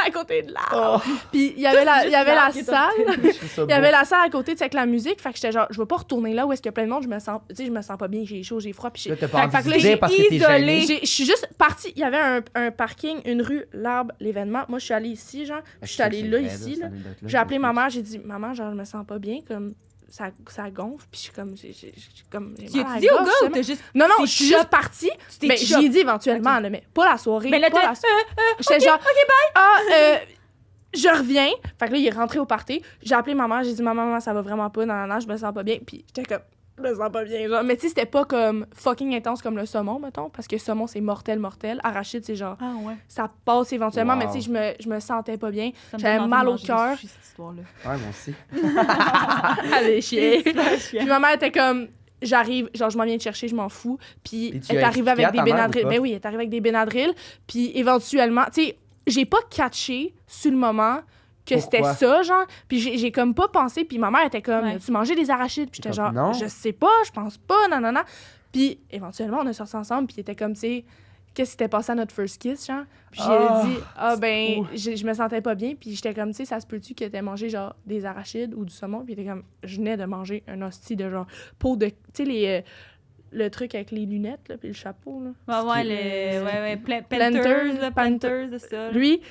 à côté de l'arbre Oh, puis il y avait la l'arbre qui est salle je trouve ça il y avait beau. la salle à côté, tu sais, avec la musique. Fait que j'étais genre, je veux pas retourner là où est-ce qu'il y a plein de monde. Je me sens, tu sais, je me sens pas bien, j'ai chaud, j'ai froid. Puis Là, t'as Fait pas que envie là, de j'ai dire parce que t'es isolé. gêné. je suis juste partie. Il y avait un parking, une rue, l'arbre, l'événement. Moi, je suis allée ici, genre. Je suis allée là, ici, là. J'ai appelé ma mère, j'ai dit, maman, genre, je me sens pas bien, comme. Ça gonfle, puis je suis comme. J'ai Tu mal à as la dit au gorge, gars ou justement. t'as juste. Non, non, t'es je suis juste choc? partie. Tu t'es Mais choc? j'y ai dit éventuellement, là, mais pas la soirée. Mais là, pas t'es. la J'étais genre, je reviens. Fait que là, il est rentré au party. J'ai appelé ma mère, j'ai dit, maman, ça va vraiment pas, non, je me sens pas bien. Puis j'étais comme, je me sens pas bien, genre. Mais tu sais, c'était pas comme fucking intense comme le saumon, mettons, parce que saumon, c'est mortel. Arachide, c'est genre, Ah ouais. ça passe éventuellement, Wow. mais tu sais, je me sentais pas bien. Ça me J'avais donne envie mal de au manger des cœur. sushis, cette histoire-là. Ouais, moi aussi. Allez, chier. C'est super Puis ma mère était comme, j'arrive, genre, je m'en viens te chercher, je m'en fous. Puis Puis tu elle est as arrivée expliqué avec à des ta mère ou Benadryl. pas? Ben oui, elle est arrivée avec des Benadryl. Puis éventuellement, tu sais, j'ai pas catché sur le moment que c'était Pourquoi? ça, genre. Puis j'ai comme pas pensé. Puis ma mère était comme, Ouais. tu mangeais des arachides? Puis j'étais Comme, genre, non. je sais pas, je pense pas, nanana. Puis éventuellement, on a sorti ensemble. Puis il était comme, tu sais, qu'est-ce qui s'était passé à notre first kiss, genre? Puis j'ai dit, ben, Ouh. je me sentais pas bien. Puis j'étais comme, tu sais, ça se peut-tu que t'aies mangé, genre, des arachides ou du saumon? Puis il était comme, je venais de manger un hostie de, genre, peau de, tu sais, le truc avec les lunettes, là, puis le chapeau, là. Ouais, Ce qui- ouais, Planters, Planters, là, Planters, de ça. Lui,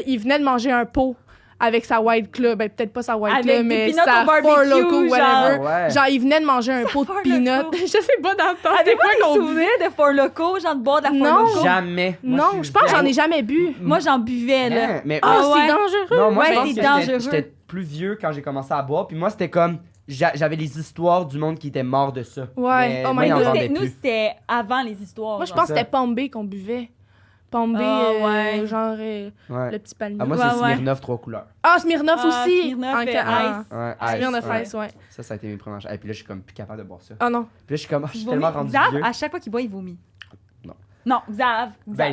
il venait de manger un pot avec sa White Claw. Ben, peut-être pas sa White Avec Claw, des mais peanuts sa au barbecue, Four Loko, whatever. Ah ouais. Genre, il venait de manger un pot de Four peanuts. Loko. Je sais pas dans le temps, c'était Avez-vous quoi des qu'on buvait? souvenirs de Four Loko, genre de boire de la Four Non. Loko? Jamais. Moi, Non, je pense que j'en ai jamais bu. Moi, j'en buvais, là. Hein, mais Ah, ouais. c'est dangereux! non, moi, Ouais, je pense c'est que dangereux. j'étais plus vieux quand j'ai commencé à boire. Puis moi, c'était comme... J'avais les histoires du monde qui était mort de ça. Ouais. Mais Oh moi, my il en God. vendait Nous, plus. c'était avant les histoires. Moi, je genre. pense que ça. c'était Pomme B qu'on buvait. Pomme B, Ah, ouais. genre Ouais. le petit palmier. Ah, moi, Ouais, c'est ouais. Smirnoff 3 couleurs. Ah, Smirnoff Ah, aussi! Smirnoff En et ca- Ice. Ouais, Smirnoff ouais. Ice, ouais. Ça a été mes premières choses. Et puis là, je suis comme plus capable de boire ça. Puis Ah non. là, je suis comme, je suis Vomit. tellement rendu Xav, vieux. à chaque fois qu'il boit, il vomit. Non. Non, Xav. Ben,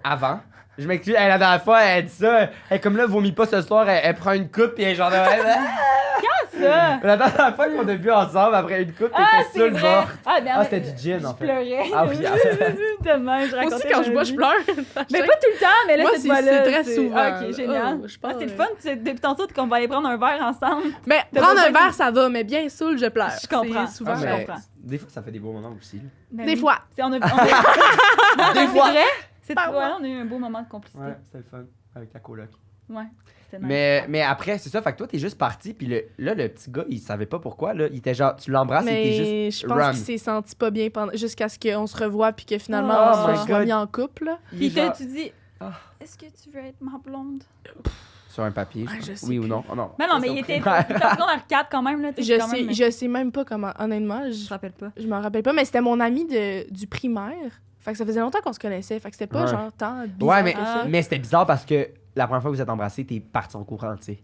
avant, je m'excuse, la dernière fois, elle dit ça, elle comme là, vomis pas ce soir, elle prend une coupe, puis elle est genre, ça. la dernière fois qu'on a bu ensemble, après une coupe, Ah, t'étais c'est seul, vrai. genre. Ah, ben, Ah, c'était du gin, en Je fait. pleurais. Ah oui, Tellement, je Moi aussi, racontais quand ma je bois, je vie. pleure. Mais pas tout le temps, mais là, Moi, cette c'est fois-là. très souvent. Ah, ok, génial. Oh, je Ah, pense, c'est le fun, depuis tantôt qu'on va aller prendre un verre ensemble. Mais T'as prendre besoin un verre, ça va, mais bien saoul, je pleure. Je comprends. C'est souvent. Ah, je mais comprends. des fois, ça fait des beaux moments aussi. là. Ben Des oui. fois. C'est- on a, Des C'est fois. vrai? Cette Pas fois-là, on a eu un beau moment de complicité. Ouais, c'était le fun, avec ta coloc. Ouais. C'était nice. Mais après, c'est ça, fait que toi, t'es juste parti, puis là, le petit gars, il savait pas pourquoi, là. Il était genre, tu l'embrasses, il était Mais juste je pense run. qu'il s'est senti pas bien jusqu'à ce qu'on se revoie puis que finalement Oh on my se soit God. mis en couple. Là. Il Puis est genre tu dis, Ah. est-ce que tu veux être ma blonde? sur un papier, Ah, je sais oui ou plus. non? Oh, non. Mais non, mais il était en secondaire 4 quand même, là. tu sais, quand même, mais Je sais même pas comment, honnêtement, Je me rappelle pas. je m'en rappelle pas, mais c'était mon ami du primaire. Fait que ça faisait longtemps qu'on se connaissait. Fait que c'était pas Ouais. genre tant bizarre Ouais, mais, que ça. mais c'était bizarre parce que la première fois que vous êtes embrassés, t'es parti en courant, tu sais.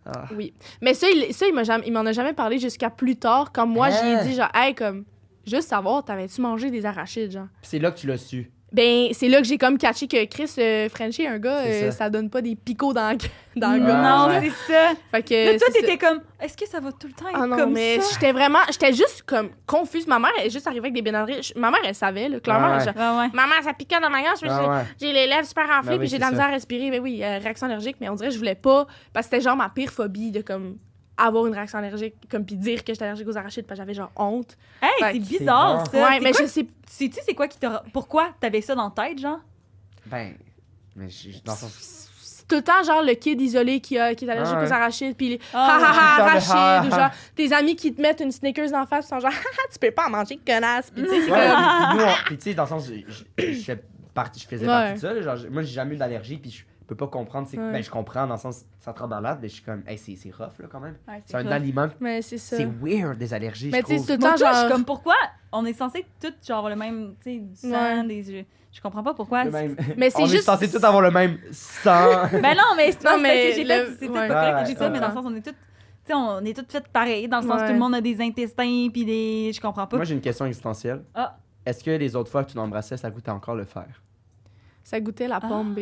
Ah. Oui. Mais ça, il m'en a jamais parlé jusqu'à plus tard, quand moi, j'ai Hein? dit genre, hey, comme, juste savoir, t'avais-tu mangé des arachides, genre? Puis c'est là que tu l'as su. Ben, c'est là que j'ai comme catché que Chris, Frenchie, un gars, C'est ça. ça donne pas des picots dans le Ouais, gars. Non, ouais. c'est ça. Fait que. Là, toi, c'est ça. t'étais comme, est-ce que ça va tout le temps être Ah non, comme mais ça? j'étais juste comme confuse. Ma mère, elle est juste arrivée avec des bénadrilles. Ma mère, elle savait, là, clairement. Ouais, elle, ouais. genre, Ouais, ouais. maman, ça piquait dans ma gorge, puis Ah ouais. j'ai les lèvres super enflées, Ben oui, puis j'ai de c'est la misère ça. à respirer. Ben oui, réaction allergique, mais on dirait que je voulais pas, parce que c'était genre ma pire phobie de comme avoir une réaction allergique, comme puis dire que j'étais allergique aux arachides, parce que j'avais genre honte. Hey, Fait c'est que c'est bizarre, bon. ça. Ouais, C'est mais quoi- je sais. Sais-tu c'est quoi qui t'a... Pourquoi t'avais ça dans la tête, genre? Ben, mais dans le sens... C'est tout le temps genre le kid isolé qui est allergique Ah ouais. aux arachides, puis Ah, ha ha ha ouais. arachides, ou Ah, genre tes amis qui te mettent une Snickers dans la face, sont genre tu peux pas en manger, connasse, puis tu sais, c'est Ouais, comme. puis nous, puis tu sais, dans le sens, je faisais partie Ouais. de ça. Là, genre, moi, j'ai jamais eu d'allergie, puis je peux pas comprendre. Ouais. Ben, je comprends dans le sens, ça te rend malade, mais je suis comme, hey, c'est rough, là, quand même. Ouais, C'est un rough. aliment. Mais c'est ça. C'est weird, des allergies, Mais je tu sais, trouve. c'est tout le Moi, temps toi, je genre. suis comme, pourquoi on est censé tout genre avoir le même, tu sais, du sang, Ouais. des yeux. Je comprends pas pourquoi. Le même- Mais c'est On est juste- censé tous avoir le même sang. Ben non, mais Non, mais j'ai le- fait, c'est peut-être ouais. pas correct que Ouais, j'ai ça, mais dans le ouais. sens, on est toutes, tu sais, on est toutes faites pareil, dans le sens, Ouais. tout le monde a des intestins, puis des, je comprends pas. Moi, j'ai une question existentielle. Ah. Est-ce que les autres fois que tu l'embrassais, ça goûtait encore le fer? Ça goûtait la pomme B.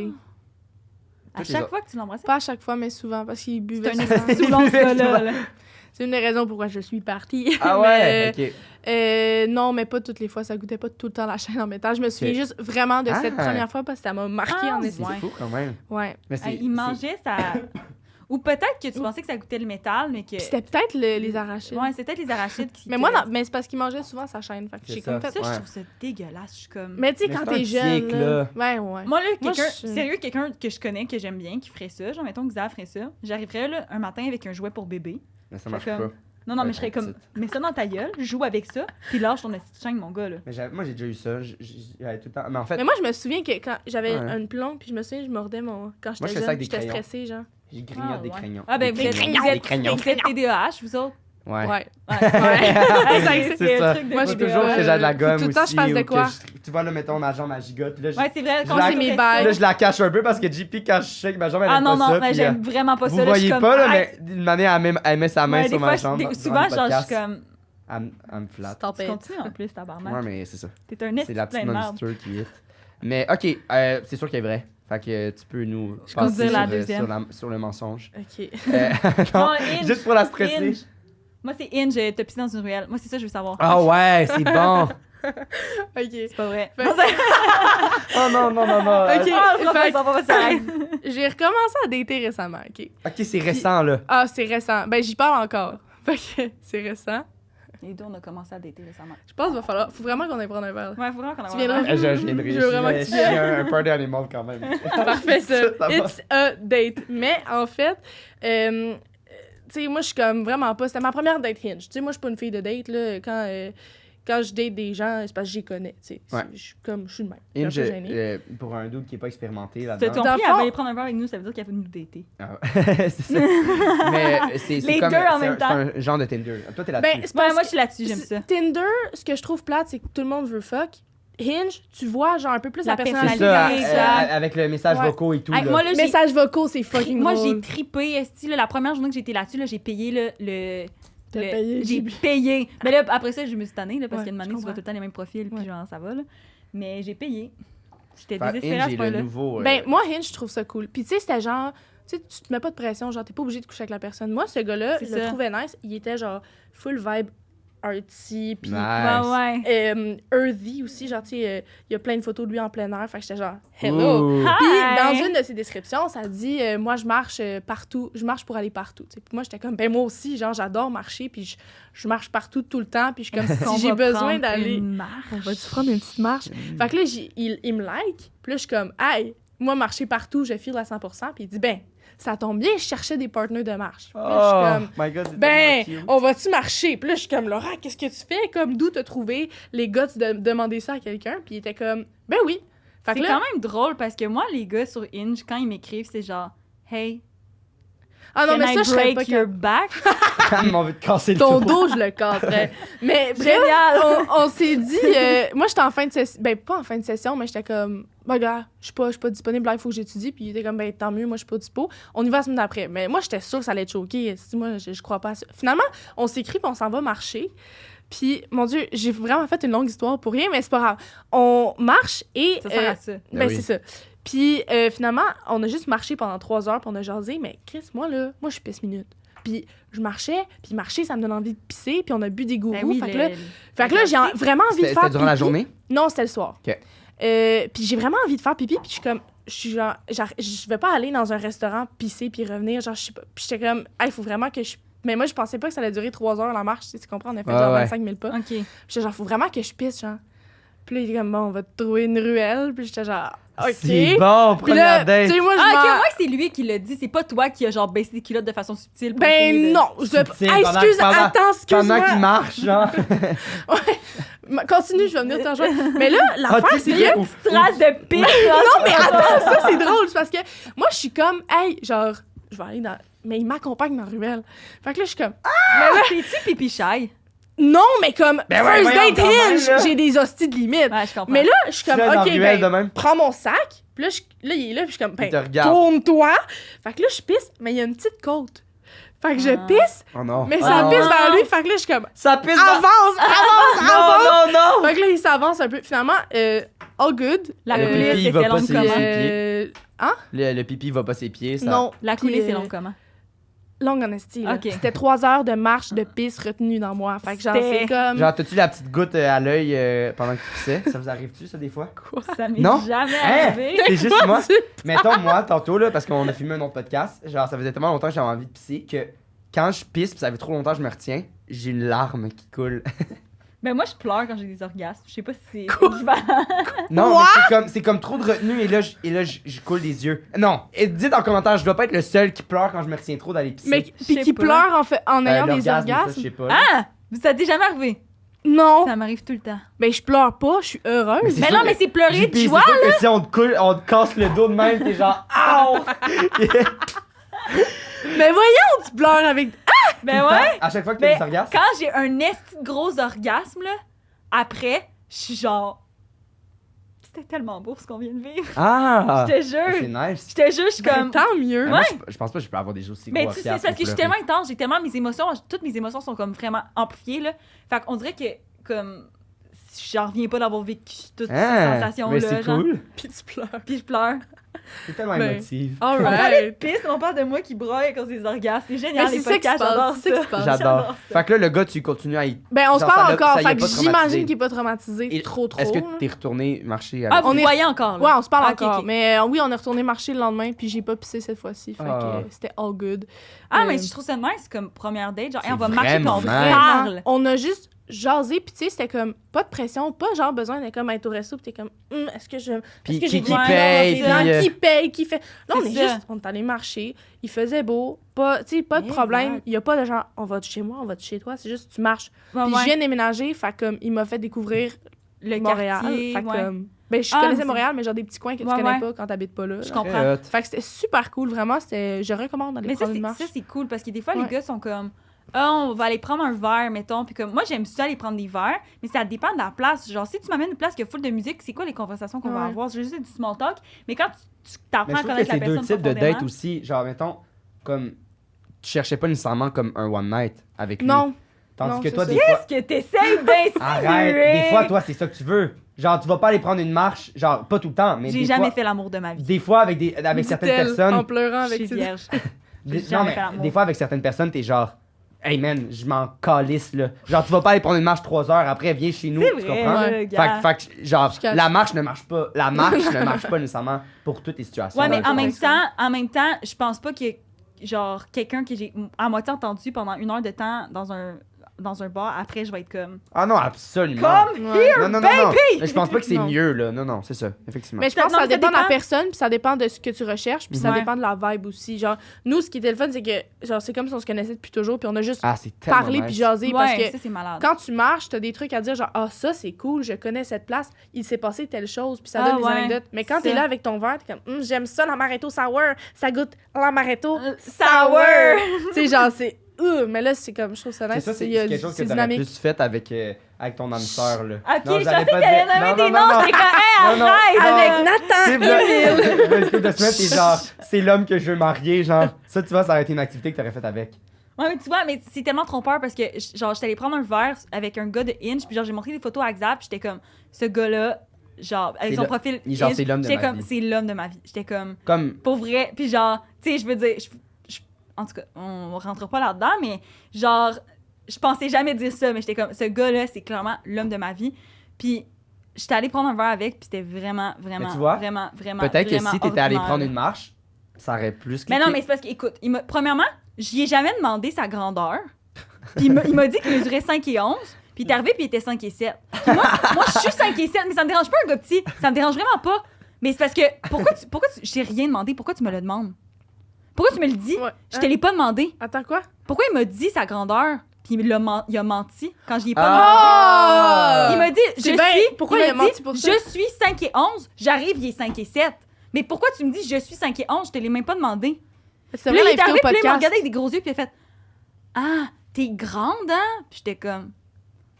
À Toutes les chaque autres. fois que tu l'embrassais. Pas à chaque fois, mais souvent, parce qu'il C'est buvait un souvent. esti long, ce gars-là. là. C'est une des raisons pourquoi je suis partie. Ah ouais, ok. Non, mais pas toutes les fois. Ça goûtait pas tout le temps la chaîne en métal. Je me souviens Ok. juste vraiment de cette Ah. première fois parce que ça m'a marqué Ah, en C'est estime. ouais. fou quand même. Ouais. Mais c'est- Il mangeait ça. Ou peut-être que tu pensais que ça goûtait le métal, mais que. Puis c'était peut-être les arachides. Ouais, c'est peut-être les arachides qui. Mais moi, non, mais c'est parce qu'il mangeait souvent sa chaîne. Fait que C'est j'ai ça. comme fait. Ça, je Ouais. trouve ça dégueulasse. Je suis comme. Mais tu sais, Mais quand c'est un t'es jeune. tic, là. là. Ouais, ouais. Moi, là, Moi, quelqu'un, je- sérieux, quelqu'un que je connais, que j'aime bien, qui ferait ça, genre, mettons que Xav ferait ça, j'arriverais là un matin avec un jouet pour bébé. Mais ça marche Comme- pas. Non, non, Ouais, mais je serais trop comme, mets ça dans ta gueule, joue avec ça, puis lâche ton petite chaîne, mon gars, là. Mais moi, j'ai déjà eu ça. J'avais tout le temps. Mais en fait, Mais moi, je me souviens que quand j'avais Ouais. une plombe, puis je me souviens, je mordais mon. Quand Moi, je j'étais fais ça avec jeune, des j'étais crayons. stressée, genre. j'ai grignote des ouais. crayons. Ah, ben, Des vous êtes, crayons. vous êtes, Des crayons. vous êtes TDAH, vous autres? Ouais. Ouais. Ouais, c'est ça. truc de Moi, Faut je TDAH. toujours que j'ai de la gomme tout le temps, je aussi, fasse de ou que quoi? tu vois, là, mettons, ma jambe, ma gigote. Puis là, Ouais, c'est vrai. Je quand la- c'est mes fait bails. ça- là, je la cache un peu parce que JP, quand je sais que ma jambe, elle Ah aime non, pas non, ça. mais puis, j'aime vraiment pas ça. vous là, je suis voyez comme, pas, là, arrête. mais d'une manière, elle met sa main Ouais, sur des ma fois, jambe. des- durant souvent, le genre, je suis podcast. comme. Elle me flatte. Stop Tu it. continues en plus, tabarnak. Ouais, mais c'est ça. T'es un C'est esti la plein petite de merde. monster qui hit. Mais ok, c'est sûr qu'elle est vraie. Fait que tu peux nous Je passer considère la sur, deuxième. sur le mensonge. Ok. Non, Non, Inge, juste pour la stresser. Inge. Moi, c'est Inge, t'as pissé dans une ruelle. Moi, c'est ça, je veux savoir. Ah ouais, c'est bon. Ok. C'est pas vrai. Fait- Non, c'est- Oh non, non, non, non. Ok. Ah, on fera pas Fait- ça, on va pas ça. J'ai recommencé à dater récemment, ok? Ok, c'est récent là. Ah, c'est récent. Ben, j'y parle encore. Fait que c'est récent. Les deux, on a commencé à dater récemment. Je pense qu'il faut vraiment qu'on aille prendre un verre. Ouais, faut vraiment qu'on a Tu viendras? Je viendrai. Je veux vraiment que tu Je suis un party animal quand même. Parfait, ça. Ça va. It's a date. Mais en fait, tu sais, moi, je suis comme vraiment pas. C'était ma première date Hinge. Tu sais, moi, je suis pas une fille de date, là. Quand je date des gens, c'est parce que je les connais, tu sais. Ouais. Je suis le même. Je suis un peu gênée. Pour un dude qui est pas expérimenté C'était là-dedans. ton Dans prix, le elle fond- va aller prendre un verre avec nous, ça veut dire qu'elle va nous dater. Ah, c'est ça. Mais c'est Les comme, deux en c'est même un- temps. C'est un genre de Tinder. Toi, t'es là-dessus. Ben, c'est Ouais, parce moi, que je suis là-dessus, j'aime ça. Tinder, ce que je trouve plate, c'est que tout le monde veut fuck. Hinge, tu vois, genre, un peu plus la La c'est personnalité. personnalité. ça, exact. avec le message Ouais. vocaux et tout. Hey, là. moi, là, j'ai Messages vocaux, c'est fucking moi, drôle. j'ai tripé, esti, là, la première journée que j'étais là-dessus, là, j'ai payé le T'as payé, j'ai j'ai- payé. Mais là, après ça, je me suis tannée, là, parce Ouais, qu'une je année, tu vois comprends. tout le temps les mêmes profils, puis Ouais. genre, ça va, là. Mais j'ai payé. J'étais Fait désespérée à Hinge ce est le point-là. nouveau. Ben, moi, Hinge, je trouve ça cool. Puis, tu sais, c'était genre, tu sais, tu te mets pas de pression, genre, t'es pas obligé de coucher avec la personne. Moi, ce gars-là, C'est je le ça. trouvais nice. Il était genre full vibe artsy, puis Nice. Ouais. earthy aussi. Genre, tu sais, il y a plein de photos de lui en plein air. Fait que j'étais genre, hello. Ouh. Ah! Puis, Hi! dans une de ses descriptions, ça dit moi, je marche partout. Je marche pour aller partout. Tu sais. Puis moi, j'étais comme ben, moi aussi, genre, j'adore marcher. Puis je marche partout tout le temps. Puis je suis comme On si j'ai va besoin prendre d'aller. une marche. On va-tu prendre une petite marche? Fait que là, il me like. Puis là, je suis comme hey, moi, marcher partout, je file à 100%. Puis il dit ben, ça tombe bien, je cherchais des partenaires de marche. Puis là, je suis Oh comme my god, c'est ben, tellement cute. on va-tu marcher? Puis là, je suis comme, Laurent, qu'est-ce que tu fais? Comme, d'où t'as trouvé les guts de demander ça à quelqu'un? Puis il était comme, ben oui. Fait que C'est là, quand même drôle parce que moi, les gars sur Hinge, quand ils m'écrivent, c'est genre, hey, ah non, can mais I ça, je serais pas break your capable. back? Ils m'ont envie de casser le Ton tour. dos, je le casserais. Mais bref, Génial! on s'est dit, moi, j'étais en fin de session, ben pas en fin de session, mais j'étais comme, ben gars, je suis pas disponible, là, il faut que j'étudie. Puis il était comme, ben tant mieux, moi, je suis pas dispo. On y va la semaine d'après. Mais moi, j'étais sûre que ça allait être choqué. Si moi, je crois pas à ça. Finalement, on s'écrit, puis on s'en va marcher. Puis, mon Dieu, j'ai vraiment fait une longue histoire pour rien, mais c'est pas grave. On marche et... Ça sert à ça. ben, Ben oui. c'est ça. Puis, finalement, on a juste marché pendant 3 heures, puis on a jasé. Mais Chris, moi, je suis pisse minute. Puis, je marchais, puis marcher, ça me donne envie de pisser, puis on a bu des gourous. Ben oui, fait que là, j'ai vraiment envie de C'était faire durant la pipi. journée? Non, c'était le soir. OK. Puis j'ai vraiment envie de faire pipi, puis je suis comme... Je suis genre, je vais pas aller dans un restaurant pisser puis revenir, genre, je sais pas. Puis j'étais comme, il faut vraiment que je... Mais moi, je pensais pas que ça allait durer 3 heures la marche, tu comprends? On a fait genre ouais. 25 000 pas. OK. Puis j'étais genre, faut vraiment que je pisse, genre. Puis là, il était comme, bon, on va te trouver une ruelle. Puis j'étais genre, OK. C'est bon, Puis là, première date. tu sais, moi, je Ah, OK, m'en- moi, c'est lui qui l'a dit. C'est pas toi qui a genre baissé des culottes de façon subtile. pour Ben essayer de- non, je vais Subtil, Hey, pendant- excuse, pendant- attends, excuse-moi. Pendant qu'il marche, genre. Continue, je vais venir te rejoindre. Mais là, l'affaire, Ah, tu c'est sais, que... ou- Trace de pisse. Non, mais attends, ça, c'est drôle. C'est parce que moi, je suis comme, hey, genre, je vais aller dans... Mais il m'accompagne dans la ruelle. Fait que là, je suis comme, T'es-tu pipi shy? non, mais comme, Ben ouais, first voyons, date quand même, Hinge, là. j'ai des hosties de limite. Ouais, je comprends. Mais là, je suis comme, Tu vas dans OK, la ruelle de ben, même. prends mon sac. Puis là, là, il est là, puis je suis comme, Il te ben, regarde. tourne-toi. Fait que là, je pisse, mais il y a une petite côte. Fait que je Ah. pisse, Oh non. mais Oh ça non. pisse vers lui. Fait que là, je suis comme, Ça pisse avance, avance. Non, non, non! Fait que là, il s'avance un peu. Finalement, all good. La Le coulée, pipi, il va c'était pas long se- comment? Hein? Le pipi va pas ses pieds, ça. Non. La coulée, Puis, c'est long comment? Long honesty, là. Ok. C'était 3 heures de marche de pisse retenue dans moi. Fait que genre, C'était- c'est comme... Genre, t'as-tu la petite goutte à l'œil pendant que tu pissais? Ça vous arrive-tu, ça, des fois? Ça m'est Non? jamais Hein? arrivé. C'est juste moi. Mettons, moi, tantôt, là, parce qu'on a filmé un autre podcast, genre, ça faisait tellement longtemps que j'avais envie de pisser que quand je pisse, pis ça fait trop longtemps que je me retiens, j'ai une larme qui coule. Ben moi, je pleure quand j'ai des orgasmes. Je sais pas si c'est équivalent. Non, mais c'est comme trop de retenue et là, je coule des yeux. Non, et dites en commentaire, je dois pas être le seul qui pleure quand je me retiens trop d'aller pisser. Mais Je puis sais qui pas. pleure en ayant des L'orgasme, ça, orgasmes. je sais pas. Ah! Ça t'est jamais arrivé? Non. Ça m'arrive tout le temps. Ben, je pleure pas, je suis heureuse. Mais c'est Mais sûr non, que- mais c'est pleurer de JP, joie. c'est sûr que si on te coule, on te casse le dos de même, t'es genre Ow! Mais voyons, tu pleures avec... Ben ouais. À chaque fois que Mais t'as des orgasmes. quand j'ai un esti de gros orgasme, là, après, je suis genre... C'était tellement beau ce qu'on vient de vivre. Ah! Je te C'est jure. nice. Je te jure, je suis Ben, comme... tant mieux. Moi, je pense pas que je peux avoir des jours aussi Mais gros tu sais, c'est orgasmes parce que je suis pour tellement intense, j'ai tellement mes émotions, toutes mes émotions sont comme vraiment amplifiées, là. Fait qu'on dirait que, comme, j'en reviens pas d'avoir vécu toutes pleurer. ces sensations-là, Mais c'est genre. cool. Puis tu pleures. Puis je pleure. C'est tellement Ben, émotif. On parle de Alright. pisse, on parle de moi qui broye à cause des orgasmes. C'est génial, Mais les c'est ça qui se podcasts, j'adore passe, c'est ça qui se ça. passe. J'adore. ça. Fait que là, le gars, tu continues à y... Ben, on se Genre, parle ça encore. y a Fait que pas traumatisé. j'imagine qu'il est pas traumatisé Et trop. Est-ce que là. t'es retourné marcher avec... Ah, vous On est- voyez encore, là. Ouais, on se parle Ah, ok, encore. ok. Mais oui, on est retourné marcher le lendemain, puis j'ai pas pissé cette fois-ci. Fait Ah. que c'était all good. Ah, Euh, mais je trouve ça nice comme première date. Genre, hey, C'est on va marcher puis on vraiment nice. parle. On a juste jasé, puis tu sais, c'était comme pas de pression, pas genre besoin d'être comme être au resto, puis t'es comme, est-ce que je. Puis est-ce que qui j'ai besoin paye, de- puis, Qui paye, qui fait. Là, on C'est est ça. juste, on est allé marcher, il faisait beau, pas, tu sais, pas de Exact. problème. Il y a pas de genre, on va de chez moi, on va de chez toi, c'est juste, tu marches. Ouais, Puis ouais. je viens déménager, fait comme, il m'a fait découvrir Le Montréal. quartier, Fait que, ouais. comme, ben, je Ah, connaissais mais Montréal, mais genre des petits coins que tu Ouais, connais ouais. pas quand t'habites pas là. Je là. comprends. Très hot. Fait que c'était super cool, vraiment. Je recommande d'aller Mais ça, prendre une marche. c'est cool parce que des fois, Ouais. les gars sont comme ah, on va aller prendre un verre, mettons. Puis comme moi, j'aime ça aller prendre des verres, mais ça dépend de la place. Genre, si tu m'amènes une place qui a full de musique, c'est quoi les conversations qu'on va Ouais. avoir? C'est juste du small talk. Mais quand tu Mais t'apprends je à trouve que connaître la c'est deux personne types de dates profondément. aussi. Genre, mettons, comme... Tu cherchais pas nécessairement comme un one night avec lui. Non. Tandis non, que c'est toi, ça. des fois... Qu'est-ce que t'essayes d'insinuer? Arrête! Des fois, toi, c'est ça que tu veux. Genre, tu vas pas aller prendre une marche, genre, pas tout le temps, mais J'ai des jamais fois... fait l'amour de ma vie. Des fois, avec certaines Dit-elle, personnes... En pleurant Je avec suis ses vierge. J'ai Non, jamais mais fait l'amour. des fois, avec certaines personnes, t'es genre... Hey man, je m'en calisse, là. Genre, tu vas pas aller prendre une marche 3 heures, après, viens chez nous, C'est tu vrai, comprends? là, Ouais. gars. Fait que, genre, Je cache. la marche ne marche pas. La marche ne marche pas nécessairement pour toutes les situations. Ouais, mais dans le contexte. en même temps, je pense pas que genre quelqu'un que j'ai à moitié entendu pendant 1 heure de temps dans un bar, après je vais être comme Ah non, absolument. comme Ouais. Non, non, non, non. Mais je pense pas que c'est Non. mieux, là. Non, non, c'est ça, effectivement. Mais je pense que Non, ça mais ça dépend de la dépend. personne, puis ça dépend de ce que tu recherches, puis ça Ouais. dépend de la vibe aussi. Genre, nous, ce qui était le fun, c'est que, genre, c'est comme si on se connaissait depuis toujours, puis on a juste Ah, c'est tellement parlé nice. puis jasé, parce ouais, que ça c'est malade. quand tu marches, t'as des trucs à dire, genre, ah, ça, c'est cool, je connais cette place, il s'est passé telle chose, puis ça Ah, donne des ouais. anecdotes. Mais quand C'est t'es ça. là avec ton verre, t'es comme, j'aime ça, l'amaretto sour, ça goûte l'amaretto Sour. tu sais, genre, c'est, mais là, c'est comme, je trouve ça C'est nice, ça, c'est il y a- quelque chose que c'est t'aurais dynamique. plus fait avec ton âme sœur, là. Ok, Non, je j'allais pensais pas que t'allais dire- nommer non, des non, noms, non, j'étais comme hey, Non, non. arrête! Avec Nathan Tu sais, le couple de semaine, t'es genre, c'est l'homme que je veux marier, genre. Ça, tu vois, ça aurait été une activité que t'aurais faite avec. Ouais, mais tu vois, mais c'est tellement trompeur parce que, genre, j'étais allée prendre un verre avec un gars de Inch, puis genre, j'ai montré des photos à Xav, puis j'étais comme, ce gars-là, genre, avec C'est son le- profil. genre, Inch, c'est l'homme de j'étais ma comme, vie. c'est l'homme de ma vie. J'étais comme, Comme, pour vrai, puis genre, tu sais, je veux dire, en tout cas, on rentre pas là-dedans, mais genre, je pensais jamais dire ça, mais j'étais comme, ce gars-là, c'est clairement l'homme de ma vie. Puis, j'étais allée prendre un verre avec, puis c'était vraiment, vraiment, Mais tu vois, vraiment, peut-être que vraiment si t'étais allé ordinaire. prendre une marche, ça aurait plus Mais cliqué. non, mais c'est parce que, écoute, premièrement, j'y ai jamais demandé sa grandeur. Puis il m'a dit qu'il mesurait 5 et 11. Puis il est arrivé, puis il était 5 et 7. Puis moi, je suis 5 et 7, mais ça me dérange pas un gars petit. Ça me dérange vraiment pas. Mais c'est parce que, je t'ai rien demandé, pourquoi tu me le demandes? Pourquoi tu me le dis? Ouais. Je te l'ai pas demandé. Attends, quoi? Pourquoi il m'a dit sa grandeur? Puis il a menti quand je l'ai pas Ah! demandé. Il m'a dit, C'est bien. Pourquoi il a menti pour ça? Je suis 5 et 11, j'arrive, il est 5 et 7. Mais pourquoi tu me dis je suis 5 et 11? Je te l'ai même pas demandé. C'est Puis là, vrai, il est arrivé, l'invité au puis là, il m'a podcast. regardé avec des gros yeux, puis il a fait ah, t'es grande, hein? Puis j'étais comme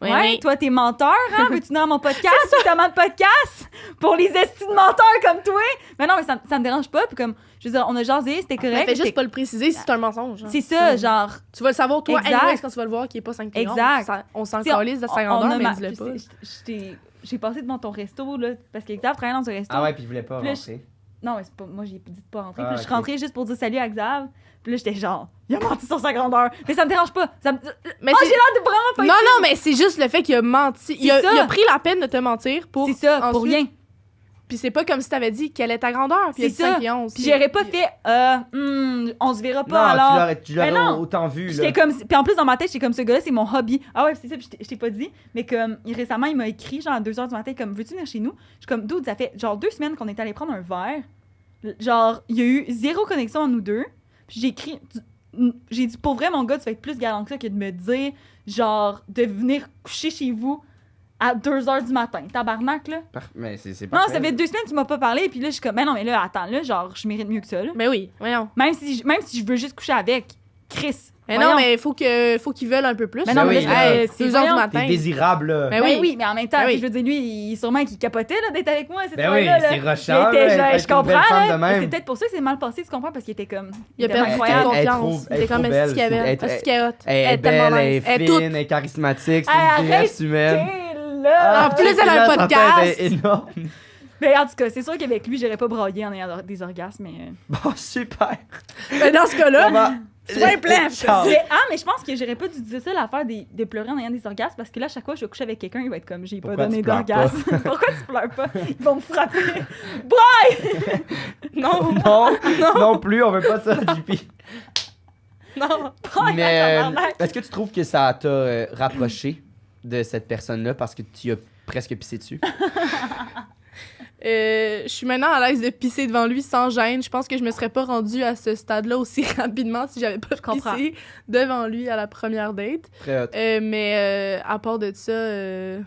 Oui, ouais, mais- toi, t'es menteur, hein? Veux-tu venir à mon podcast? Notamment de podcast? Pour les estis de menteurs comme toi? Mais non, mais ça me dérange pas. Puis comme, je veux dire, on a jasé, c'était Mais correct. fais juste c'était- pas le préciser si c'est un mensonge. hein. C'est ça, Ouais. genre. Tu vas le savoir, toi, Exact. anyways, quand tu vas le voir, qui est pas 5 Exact. On s'en T'sais, calisse de sa grandeur, mais dis-le pas. J'ai passé devant ton resto, là, parce que Xav travaillait dans un resto. Ah ouais, puis il voulait pas Plus- rentrer. Non, mais c'est pas, moi, j'ai dit de pas rentrer. Ah, Puis là, je suis ok. rentrée juste pour dire salut à Xav. Puis là, j'étais genre, il a menti sur sa grandeur. Mais ça me dérange pas. Ça me... Mais Oh, c'est- j'ai l'air de vraiment pas Non, non, mais c'est juste le fait qu'il a menti. Il C'est ça. a pris la peine de te mentir pour. C'est ça, pour ensuite- rien. Puis c'est pas comme si t'avais dit quelle est ta grandeur. Puis il a dit C'est ça. 5 et 11. Puis j'aurais pas fait, on se verra pas Non, alors. tu l'aurais Mais non. autant vu, là. J'étais comme, puis en plus dans ma tête, j'étais comme ce gars-là, c'est mon hobby. Ah ouais, c'est ça, puis je t'ai pas dit. Mais comme récemment, il m'a écrit genre à 2h du matin, comme veux-tu venir chez nous? Je suis comme dude, ça fait genre 2 semaines qu'on est allé prendre un verre. Genre, il y a eu 0 connexion entre nous deux. Puis j'ai dit pour vrai, mon gars, tu vas être plus galant que ça que de me dire, genre, de venir coucher chez vous à 2h du matin. Tabarnak, là. Mais c'est Non, parfait. ça fait 2 semaines que tu m'as pas parlé, puis là, je suis comme, mais non, mais là, attends, là, genre, je mérite mieux que ça, là. Mais oui, voyons. Même si je veux juste coucher avec Chris. Mais voyons. non, mais faut qu'ils veulent un peu plus. Mais non, Ben mais oui, là, là, c'est 2 heures du voyons. matin. T'es désirable, là. Ben Ben oui. oui, mais en même temps, Ben oui. je veux dire, lui, il sûrement qu'il capotait là, d'être avec moi cette Ben oui, soirée-là. c'est là. rushant, Il était là, genre, être je une belle comprends, femme là. de même. C'est peut-être pour ça que c'est mal passé, tu comprends, parce qu'il était comme. Il a était perdu incroyable. toute Elle est confiance. trop- Il elle est était comme trop est-ce belle, qu'elle est c'est- belle. Est-ce qu'elle est hot. Elle est tellement belle, elle nice. est Elle est toute. fine, elle est charismatique, c'est Hey, une arrête, graisse humaine. T'es là. En plus, elle a un sa tête podcast. est énorme. Mais en tout cas, c'est sûr qu'avec lui, j'aurais pas braillé en ayant des orgasmes, mais... Bon, super. Mais dans ce cas-là, Ça va. sois plève. Ciao. Mais je pense que j'aurais pas dû dire ça, l'affaire de pleurer en ayant des orgasmes, parce que là, à chaque fois que je vais coucher avec quelqu'un, il va être comme, j'ai pas Pourquoi donné tu pleures d'orgasme. Pourquoi tu pleures pas? Ils vont me frapper. Non, Non, non plus, on veut pas ça, JP. non. Mais tabarnak. est-ce que tu trouves que ça t'a rapproché de cette personne-là parce que tu as presque pissé dessus? Je suis maintenant à l'aise de pisser devant lui sans gêne. Je pense que je me serais pas rendue à ce stade-là aussi rapidement si j'avais pas comprends. pissé devant lui à la première date. Très hot. Mais à part de ça, je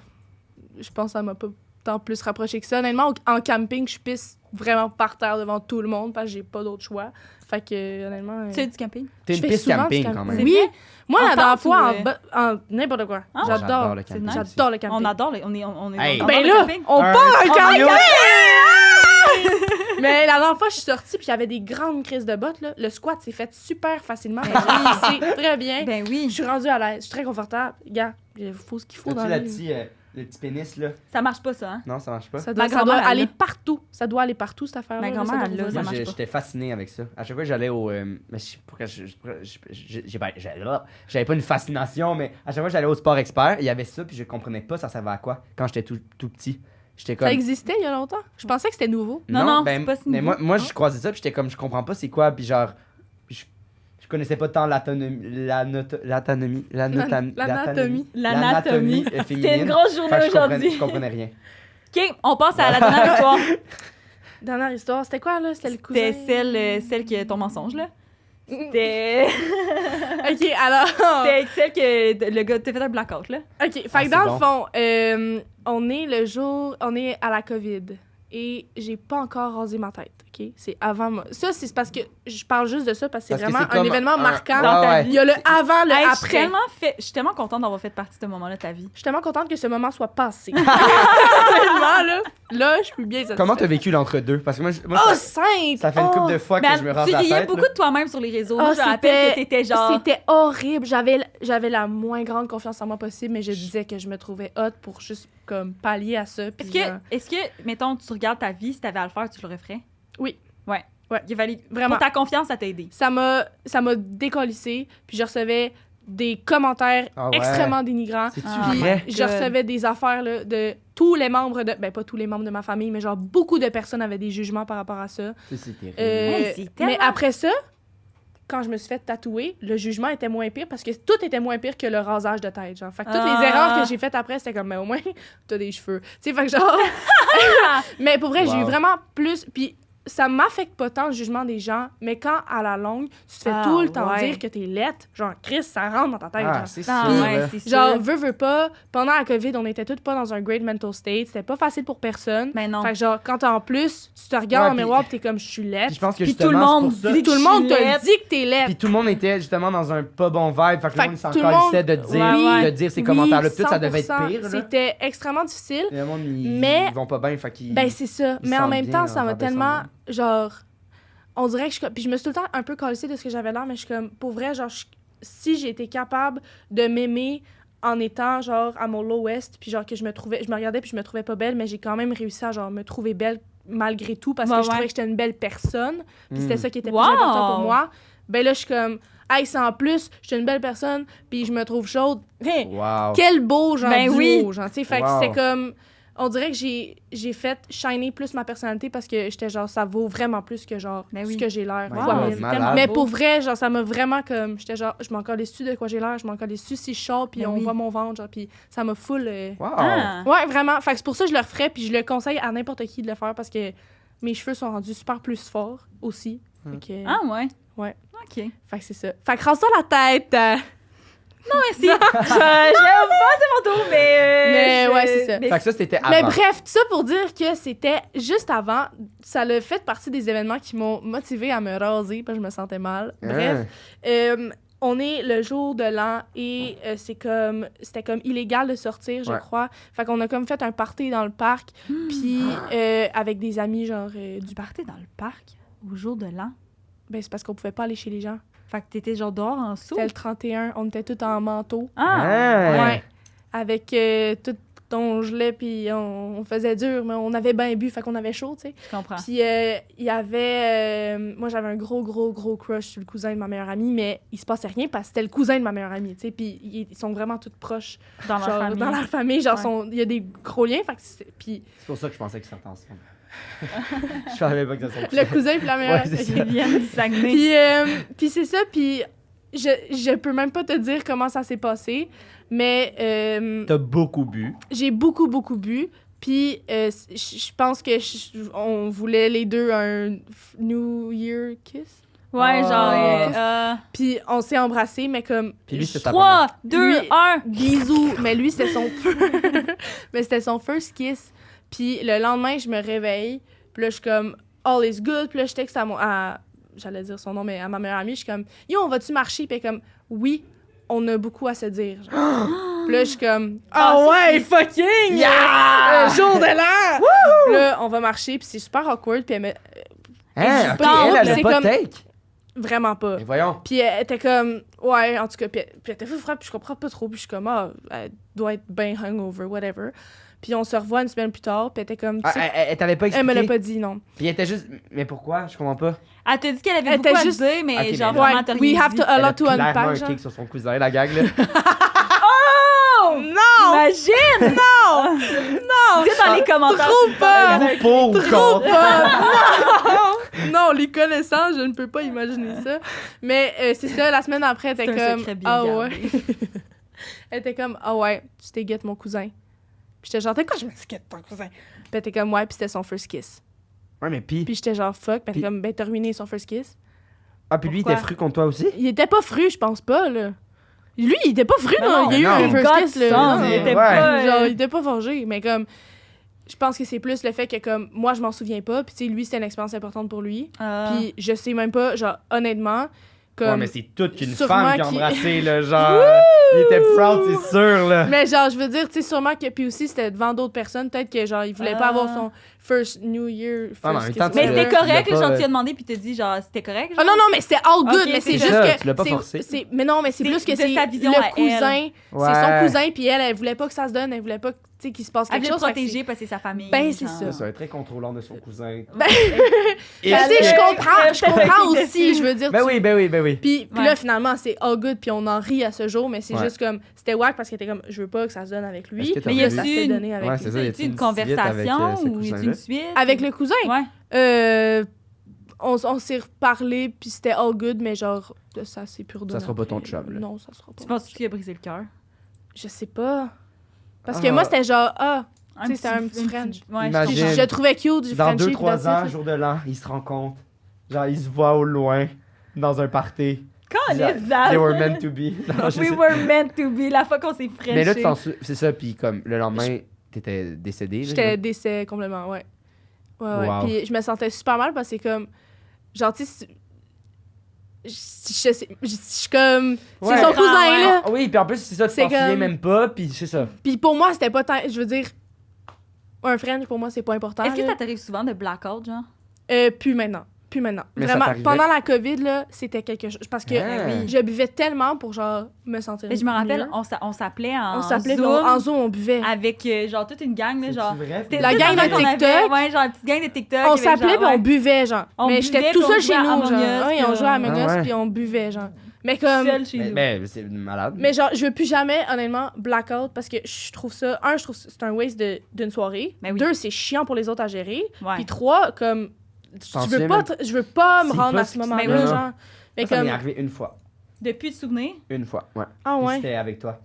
pense que ça m'a pas tant plus rapproché que ça. Honnêtement, en camping, je pisse vraiment par terre devant tout le monde parce que j'ai pas d'autre choix. Fait que, honnêtement... Tu fais du camping? T'es je une fais piste souvent du camping camp- quand même. C'est Oui. vrai? Moi, En la dernière tente fois, ou, en n'importe quoi. Ah, j'adore le C'est camping. nice. J'adore le camping. On adore, on est Hey. on Ben adore le là, camping. on Un part un camion. camping! Mais la dernière fois, je suis sortie puis j'avais des grandes crises de bottes. Là. Le squat s'est fait super facilement. J'ai pissé très bien. Ben oui. Je suis rendue à l'aise. Je suis très confortable. Gars, il faut ce qu'il faut dans As-tu la le vie. petit pénis, là? Ça marche pas, ça, hein? Non, ça marche pas. Ça Ma doit, ça doit grand-mère, elle aller l'a. partout. Ça doit aller partout, cette affaire-là. Ma là, grand-mère, ça elle doit l'a, vous- ça marche pas. J'étais fasciné avec ça. À chaque fois, j'allais au. Mais je sais pas pourquoi j'avais pas une fascination, mais à chaque fois, j'allais au Sport Expert, il y avait ça, puis je comprenais pas ça servait à quoi quand j'étais tout petit. J'étais comme. Ça existait il y a longtemps? Je pensais que c'était nouveau. Non, ben, c'est pas si mais nouveau. moi je croisais ça, puis j'étais comme, je comprends pas c'est quoi, puis genre. Je connaissais pas tant l'anatomie L'anatomie. féminine. C'était une grosse Fait journée que aujourd'hui. je comprenais rien. OK, on passe à la dernière histoire. Dernière histoire, c'était quoi, là? C'était le cousin? C'était celle qui est ton mensonge, là. C'était OK, alors... c'était celle que le gars t'a fait un blackout, là. OK, fait Ah, que c'est dans bon. le fond, on est à la COVID et j'ai pas encore rasé ma tête, OK? C'est avant moi. Ça, c'est parce que je parle juste de ça parce que c'est Parce que vraiment c'est un comme événement marquant. Dans ta ouais. vie. Il y a le avant, le Hey, après. je suis tellement contente d'avoir fait partie de ce moment-là de ta vie. Je suis tellement contente que ce moment soit passé. Tellement, là, je suis bien satisfaite. Comment t'as vécu l'entre-deux? Parce que moi, Oh, ça, sainte! ça fait une couple de fois que Mais je me rase tu la riais tête. beaucoup là. de toi-même sur les réseaux. Ah, Moi, je me rappelle que t'étais genre... C'était horrible. J'avais la moins grande confiance en moi possible, mais je disais que je me trouvais hot pour juste comme pallier à ça. puis genre- Est-ce que, mettons, tu regardes ta vie, si t'avais à le faire, tu le referais? Oui. Ouais. Ouais. Il valait... Vraiment. Pour ta confiance, ça t'a aidé. Ça m'a décollissé, puis je recevais des commentaires Ah ouais. extrêmement dénigrants. C'est-tu Ah, vrai? Je recevais des affaires là, de tous les membres de... Ben, pas tous les membres de ma famille, mais genre beaucoup de personnes avaient des jugements par rapport à ça. C'est terrible. Hey, c'est Mais tellement- après ça, quand je me suis fait tatouer, le jugement était moins pire parce que tout était moins pire que le rasage de tête. Genre. Fait que toutes Ah. les erreurs que j'ai faites après, c'était comme, mais au moins, t'as des cheveux. Tu sais, fait que genre... mais pour vrai, j'ai eu Wow. vraiment plus... Puis ça m'affecte pas tant le jugement des gens, mais quand, à la longue, tu te fais Ah, tout le temps ouais. dire que t'es laite, genre, Chris, ça rentre dans ta tête. Ah, genre. c'est Ah, sûr. ouais, là. c'est Genre, sûr. veux pas, pendant la COVID, on était toutes pas dans un great mental state. C'était pas facile pour personne. Mais non. Fait que genre, quand en plus, tu te regardes Ouais, en puis- miroir pis t'es comme, je suis laite. Puis je pense que Puis tout le justement, monde c'est pour ça- dit Tout le je monde suis te laite. dit que t'es laite. Puis tout le monde était justement dans un pas bon vibe. Fait que Fait le monde que s'en tout le monde- calissait de dire, Ouais, de dire ces commentaires-là. Puis tout, ça devait être 100%. pire. Là. C'était extrêmement difficile. Le monde, ils, Mais- ils vont pas bien. Fait qu'ils. Ben, c'est ça. ils Mais en sentent même bien temps, ça en m'a rabaissant tellement, le genre, on dirait que je suis comme... Puis je me suis tout le temps un peu calissée de ce que j'avais l'air, mais je suis comme, pour vrai, genre, si j'ai été capable de m'aimer en étant, genre, à mon lowest, puis genre, que je me regardais puis je me trouvais pas belle, mais j'ai quand même réussi à, genre, me trouver belle malgré tout, parce que Ouais, je ouais. trouvais que j'étais une belle personne, puis c'était Mm. ça qui était Wow! plus important pour moi. Ben là, je suis comme, hey, c'est en plus, je suis une belle personne, puis je me trouve chaude. Hey, Wow. quel beau, genre, Ben duo, oui. genre, tu sais, fait que Wow. c'est comme... On dirait que j'ai fait shiner plus ma personnalité parce que j'étais genre, ça vaut vraiment plus que genre, Ben oui. ce que j'ai l'air. My Wow, fois God, mille. c'est malade. tellement Mais beau. pour vrai, genre, ça m'a vraiment comme... J'étais genre, je m'en calais-tu de quoi j'ai l'air, je m'en calais-tu si je sors, puis Ben on oui. voit mon ventre, genre, puis ça m'a full... Wow. Ah. Ouais, vraiment. Fait que c'est pour ça que je le referais, puis je le conseille à n'importe qui de le faire parce que mes cheveux sont rendus super plus forts aussi. Fait que, Ah, ouais. Ouais. OK. fait que c'est ça. Fait que rase-toi la tête! Non, merci. je c'est mon tour, mais... Mais ouais, c'est ça. mais- Fait que ça, c'était avant. Mais bref, tout ça pour dire que c'était juste avant. Ça a fait partie des événements qui m'ont motivée à me raser parce que je me sentais mal. Bref, on est le jour de l'an et c'était comme illégal de sortir, je Ouais. crois. Fait qu'on a comme fait un party dans le parc, puis avec des amis, genre Du party dans le parc au jour de l'an. Ben, c'est parce qu'on pouvait pas aller chez les gens. Fait que t'étais genre dehors en saut. C'était le 31, on était tous en manteau. Ah! Ah. Ouais. Avec tout on gelait, puis on faisait dur, mais on avait bien bu, fait qu'on avait chaud, tu sais. Je comprends. Puis il y avait... moi, j'avais un gros crush sur le cousin de ma meilleure amie, mais il se passait rien parce que c'était le cousin de ma meilleure amie, tu sais. Puis ils sont vraiment tous proches. Dans leur Genre, famille. dans leur famille, genre, Ouais. il y a des gros liens, fait que puis C'est pour ça que je pensais qu'ils sortaient ensemble. Je savais pas que ça sortait. le cousin puis la meilleure Ouais, c'est amie. Ils viennent du Saguenay. Puis c'est ça, puis je peux même pas te dire comment ça s'est passé, mais T'as beaucoup bu. j'ai beaucoup bu. Puis je pense que on voulait les deux un New Year kiss. Ouais, Ah. genre... Puis on s'est embrassés, mais comme... Puis lui, c'est sa 3, 2, Lui- 1. Bisous. Mais lui, c'était son... mais c'était son first kiss. Puis le lendemain, je me réveille. Puis là, je suis comme, all is good. Puis là, je texte j'allais dire son nom, mais à ma meilleure amie, je suis comme, yo, on va-tu marcher? Puis elle est comme, oui, on a beaucoup à se dire. Genre. Puis là, je suis comme, Ah, ah ça, ouais, fucking! Yeah! Jour de l'an! Puis là, on va marcher, puis c'est super awkward. Puis elle me... Hein? je Ok, pense, elle a c'est pas comme- de take. Vraiment pas. Mais voyons. Puis elle était comme, ouais, en tout cas, puis elle était fou frappe, puis je comprends pas trop, puis je suis comme, ah, elle doit être bien hungover, whatever. Puis on se revoit une semaine plus tard, puis elle était comme, tu Ah, sais, elle t'avait pas elle expliqué. me l'a pas dit, non. Puis elle était juste. Mais pourquoi? Je comprends pas. Elle t'a dit qu'elle avait Elle beaucoup était à juste- dire, mais Ok, genre mais- vraiment, Ouais, t'as we rien have dit. to a Elle a lot to clairement unpack, un genre. kick sur son cousin, la gag, là. Oh! Non! Imagine! Non! Non! Dites dans les commentaires. Trop pas! Vous pour ou Trop contre? pas! Non! Non, les connaissants, je ne peux pas imaginer ça. Mais c'est ça, la semaine après, elle était C'est un comme, secret bien ah gardé. ouais. Elle était comme, ah ouais, tu t'es guette mon cousin. Puis j'étais genre, t'es quoi, je me suis guette ton cousin? Puis elle était comme, ouais, puis c'était son first kiss. Ouais, mais pis. Puis j'étais genre, fuck. Puis elle Puis- était comme, ben t'as ruiné son first kiss. Ah, puis lui, il Pourquoi? était fru contre toi aussi? Il était pas fru, je pense pas, là. Lui, il était pas fru, Ben non. non, Il y a eu non. un first kiss, là. Godson, Non, il était Ouais. pas... Genre, il était pas forgé, mais comme... Je pense que c'est plus le fait que, comme, moi, je m'en souviens pas, puis tu sais, lui, c'était une expérience importante pour lui. Ah. Puis je sais même pas, genre, honnêtement, comme... Ouais, mais c'est toute qu'une sûrement femme qui a qu'il- embrassé, là, genre. Il était proud, c'est sûr, là. Mais genre, je veux dire, tu sais, sûrement que... Puis aussi, c'était devant d'autres personnes, peut-être que, genre, il voulait pas Ah. avoir son first New Year, Ah, mais en first même kiss, temps, tu Mais l'as- c'était tu correct, l'as genre, pas- tu as demandé, puis t'as dit, genre, c'était correct? Ah genre? non, non, mais c'est all good, Ok, mais c'est c'est juste ça, que... tu l'as pas c'est- forcé. Mais non, mais c'est C'est plus que de c'est sa vision à le cousin. Ouais. C'est son cousin, puis elle voulait pas que ça se donne, elle voulait pas, tu sais, qu'il se passe Elle quelque voulait chose. le fait que protéger parce que c'est sa famille. Ben, c'est genre. ça. C'est ça, elle est très contrôlant de son cousin. Ben, Et tu sais, je c'est- comprends aussi, je veux dire. Ben oui, ben oui, ben oui. Puis Ouais. là, finalement, c'est all good, puis on en rit à ce jour, mais c'est Ouais. juste comme, c'était wack parce qu'elle était comme, je veux pas que ça se donne avec lui. Est-ce que t'as Mais y Là, a-tu ça s'est une- donné avec Ouais, lui. c'est ça, y a-t-il une une suite avec, conversation ce ou y a-tu cousin-là? une suite? Avec le cousin? Ouais. On s'est reparlé, puis c'était all good, mais genre, ça s'est plus redonné. Ça sera pas ton après. chum, là. Non, ça sera pas. Tu penses qu'il a brisé le cœur? Je sais pas. Parce Ah. que moi, c'était genre, Un Tu sais, c'était un petit French. Ouais, Imagine. je comprends. je le trouvais cute, j'ai Dans Frenché, 2-3 puis ans, that's it, jour de l'an, ils se rencontrent. Genre, ils se voient au loin, dans un party. Calisse, They were meant to be. Non, je We sais. were meant to be, la fois qu'on s'est frenché. Mais là, c'est ça, puis comme le lendemain, t'étais décédé. là, J'étais décès complètement, ouais. Ouais. Wow. Puis je me sentais super mal parce que c'est comme. Genre, tu sais. Je suis comme. Ouais. C'est son Ah, cousin, ouais. là. Ah oui, puis en plus, c'est ça, tu C'est t'en souviens comme- même pas, puis c'est ça. Puis pour moi, c'était pas tant. Je veux dire. Un French, pour moi, c'est pas important. Est-ce que là. ça t'arrive souvent de blackout, genre? Plus maintenant. Plus maintenant. Mais ça Vraiment, t'arrivait? pendant la COVID, là, c'était quelque chose. Parce que Ah. oui. je buvais tellement pour, genre, me sentir. Mais je me rappelle, mieux. on s'appelait en On s'appelait, puis Zoom en Zoom, on buvait. avec genre toute une gang, là, genre. vrai? La toute gang affaire de qu'on avait, TikTok. Ouais, genre une petite gang de TikTok. On avec, s'appelait, genre, puis on ouais, buvait, genre. On mais buvait, j'étais puis tout on seul chez jouait à nous, Among genre. Us, Ouais, puis on jouait à on- Among Ah Us, ouais. puis on buvait, genre. Mais comme. seul chez nous. Mais c'est malade. Mais genre, je veux plus jamais, honnêtement, blackout parce que je trouve ça. Un, je trouve que c'est un waste d'une soirée. Ben oui. Deux, c'est chiant pour les autres à gérer. Ouais. Puis trois, comme. T'en Tu veux souviens pas, même- je veux pas me C'est rendre pas à ce ce qui- moment-là, Ben oui. genre. Mais Ça m'est comme. arrivé une fois. Depuis te souvenir, Une fois, ouais. Ah Puis ouais. C'était avec toi.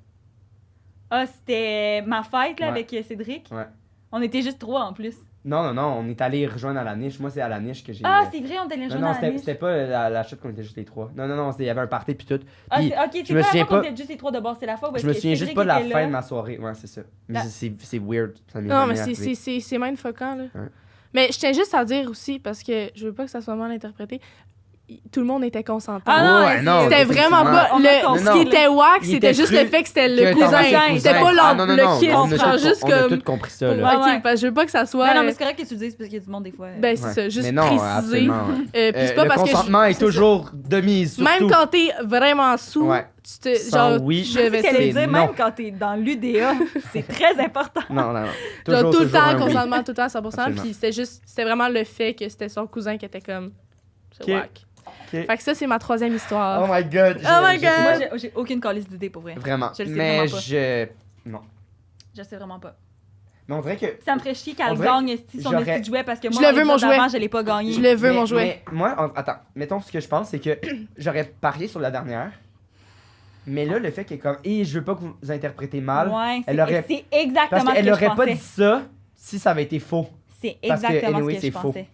c'était ma fête là, Ouais. avec Cédric. Ouais. On était juste trois en plus. Non, on est allé rejoindre à la niche. Moi, c'est à la niche que j'ai. Ah, c'est vrai, on était allé Non, rejoindre à la c'était niche. c'était pas la chute qu'on était juste les trois. Non, il y avait un party puis tout. Ah, Puis, ok, c'est je me pas la souviens fois qu'on pas- était juste les trois de bord, c'est la fois où je me souviens juste Cédric pas de la était fin là. de ma soirée. Ouais, c'est ça. Mais La- c'est weird. Ça m'est Non, jamais mais arrivé. c'est mindfuckant, là. Ouais. Mais je tiens juste à dire aussi, parce que je veux pas que ça soit mal interprété, tout le monde était consentant. Ah non, Ouais, non, C'était vraiment pas. On a compris. Ce qui était wack, Il c'était était juste cru le fait que c'était que le t'avais cousin. cousin. C'était pas Ah, non, non, le non, kiss. on a Genre tout- juste on a comme. tout compris ça, Ouais, là. Ok, ouais. parce que je veux pas que ça soit. Non, mais c'est correct que tu le dises parce qu'il y a du monde des fois. Ben, c'est Ouais. ça, juste Mais non, préciser. absolument. Puis c'est pas Le parce que. consentement est c'est ça. toujours de mise, surtout. Même quand t'es vraiment sous, Ouais. tu te. Sans Genre, oui. je vais qu'elle allait c'est dire, non. même quand t'es dans l'UDA, c'est très important. Non, non, non. Genre, tout le temps, un oui. consentement, tout le temps, 100%. Absolument. Puis c'était vraiment le fait que c'était son cousin qui était comme. C'est Ok. wack. Ok. Fait que ça, c'est ma 3e histoire. Oh my god. Oh my je sais God. Moi, pas. j'ai aucune calice d'idée pour vrai. Vraiment. Je le sais Mais vraiment pas. Non. Je sais vraiment pas. Mais on dirait que. Ça me ferait chier On qu'elle dirait gagne son j'aurais- petit jouet parce que Je moi, le dans veux, mon l'épisode jouet. d'avant, je l'ai pas gagné. Je le veux, mon jouet. Mais moi, attends, mettons ce que je pense, c'est que j'aurais parié sur la dernière. Mais là, le fait qu'elle est comme, je veux pas que vous interprétez mal. Ouais, Elle aurait- c'est exactement Parce ce que qu'elle je aurait pas pensais. dit ça si ça avait été faux. C'est Parce que, exactement anyway, ce que c'est je faux. pensais.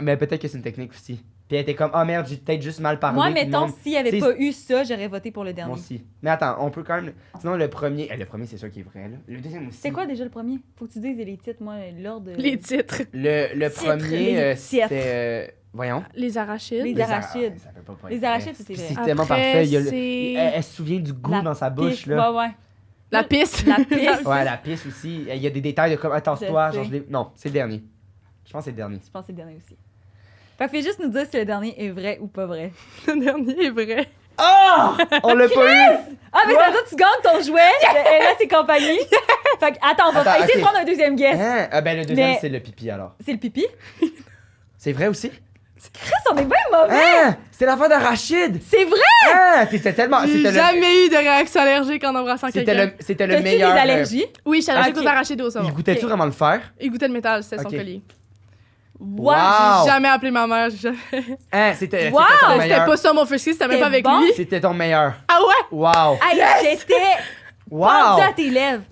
Mais peut-être que c'est une technique aussi. Puis elle était comme, merde, j'ai peut-être juste mal parlé. Moi, puis le mettons, monde- s'il n'y avait t'sais, pas eu ça, j'aurais voté pour le Moi dernier. aussi. Mais attends, on peut quand même. Sinon, le premier, c'est sûr qu'il est vrai, là. Le deuxième aussi. C'est quoi déjà le premier? Faut que tu dises les titres, moi, l'ordre. Les titres. Le Titre, premier, les c'était. titres. Voyons. Les arachides. Les arachides. Ça peut pas Les être vrai. arachides, c'est vrai. C'est tellement Après, parfait. Il y a le- c'est- Elle se souvient du goût La dans sa bouche, piste, là. Ouais. La piste. La piste. Ouais, la piste aussi. Il y a des détails de comme, attention-toi, Je genre, sais. Non, c'est le dernier. Je pense que c'est le dernier. Je pense que c'est le dernier aussi. Fait que fais juste nous dire si le dernier est vrai ou pas vrai. Le dernier est vrai. Ah! On l'a pas eu! Ah, mais ça veut dire que tu gagnes ton jouet, et là, c'est compagnie. Fait que, attends, on va Attends, essayer ok. de prendre un deuxième guess. Hein? Ah, ben, le deuxième, Mais- c'est le pipi, alors. C'est le pipi. C'est vrai aussi? Chris, on est bien mauvais. Hein? C'était l'affaire d'Arachide! C'est vrai! Hein? T'étais tellement. J'ai C'était le. jamais eu de réaction allergique en embrassant C'était quelqu'un. le T'as-tu des meilleur. allergies? Oui, j'étais allergique Ok. aux arachides au saumon. Il goûtait-tu Ok. vraiment le fer? Il goûtait le métal, c'était son Ok. collier. Wow! J'ai jamais appelé ma mère. j'ai jamais- Hein? C'était Wow! ton C'était meilleur. pas ça mon frisky, c'était même C'était pas avec bon? lui. C'était ton meilleur. Ah ouais? Wow! Hey, j'étais Wow! pendue à tes lèvres.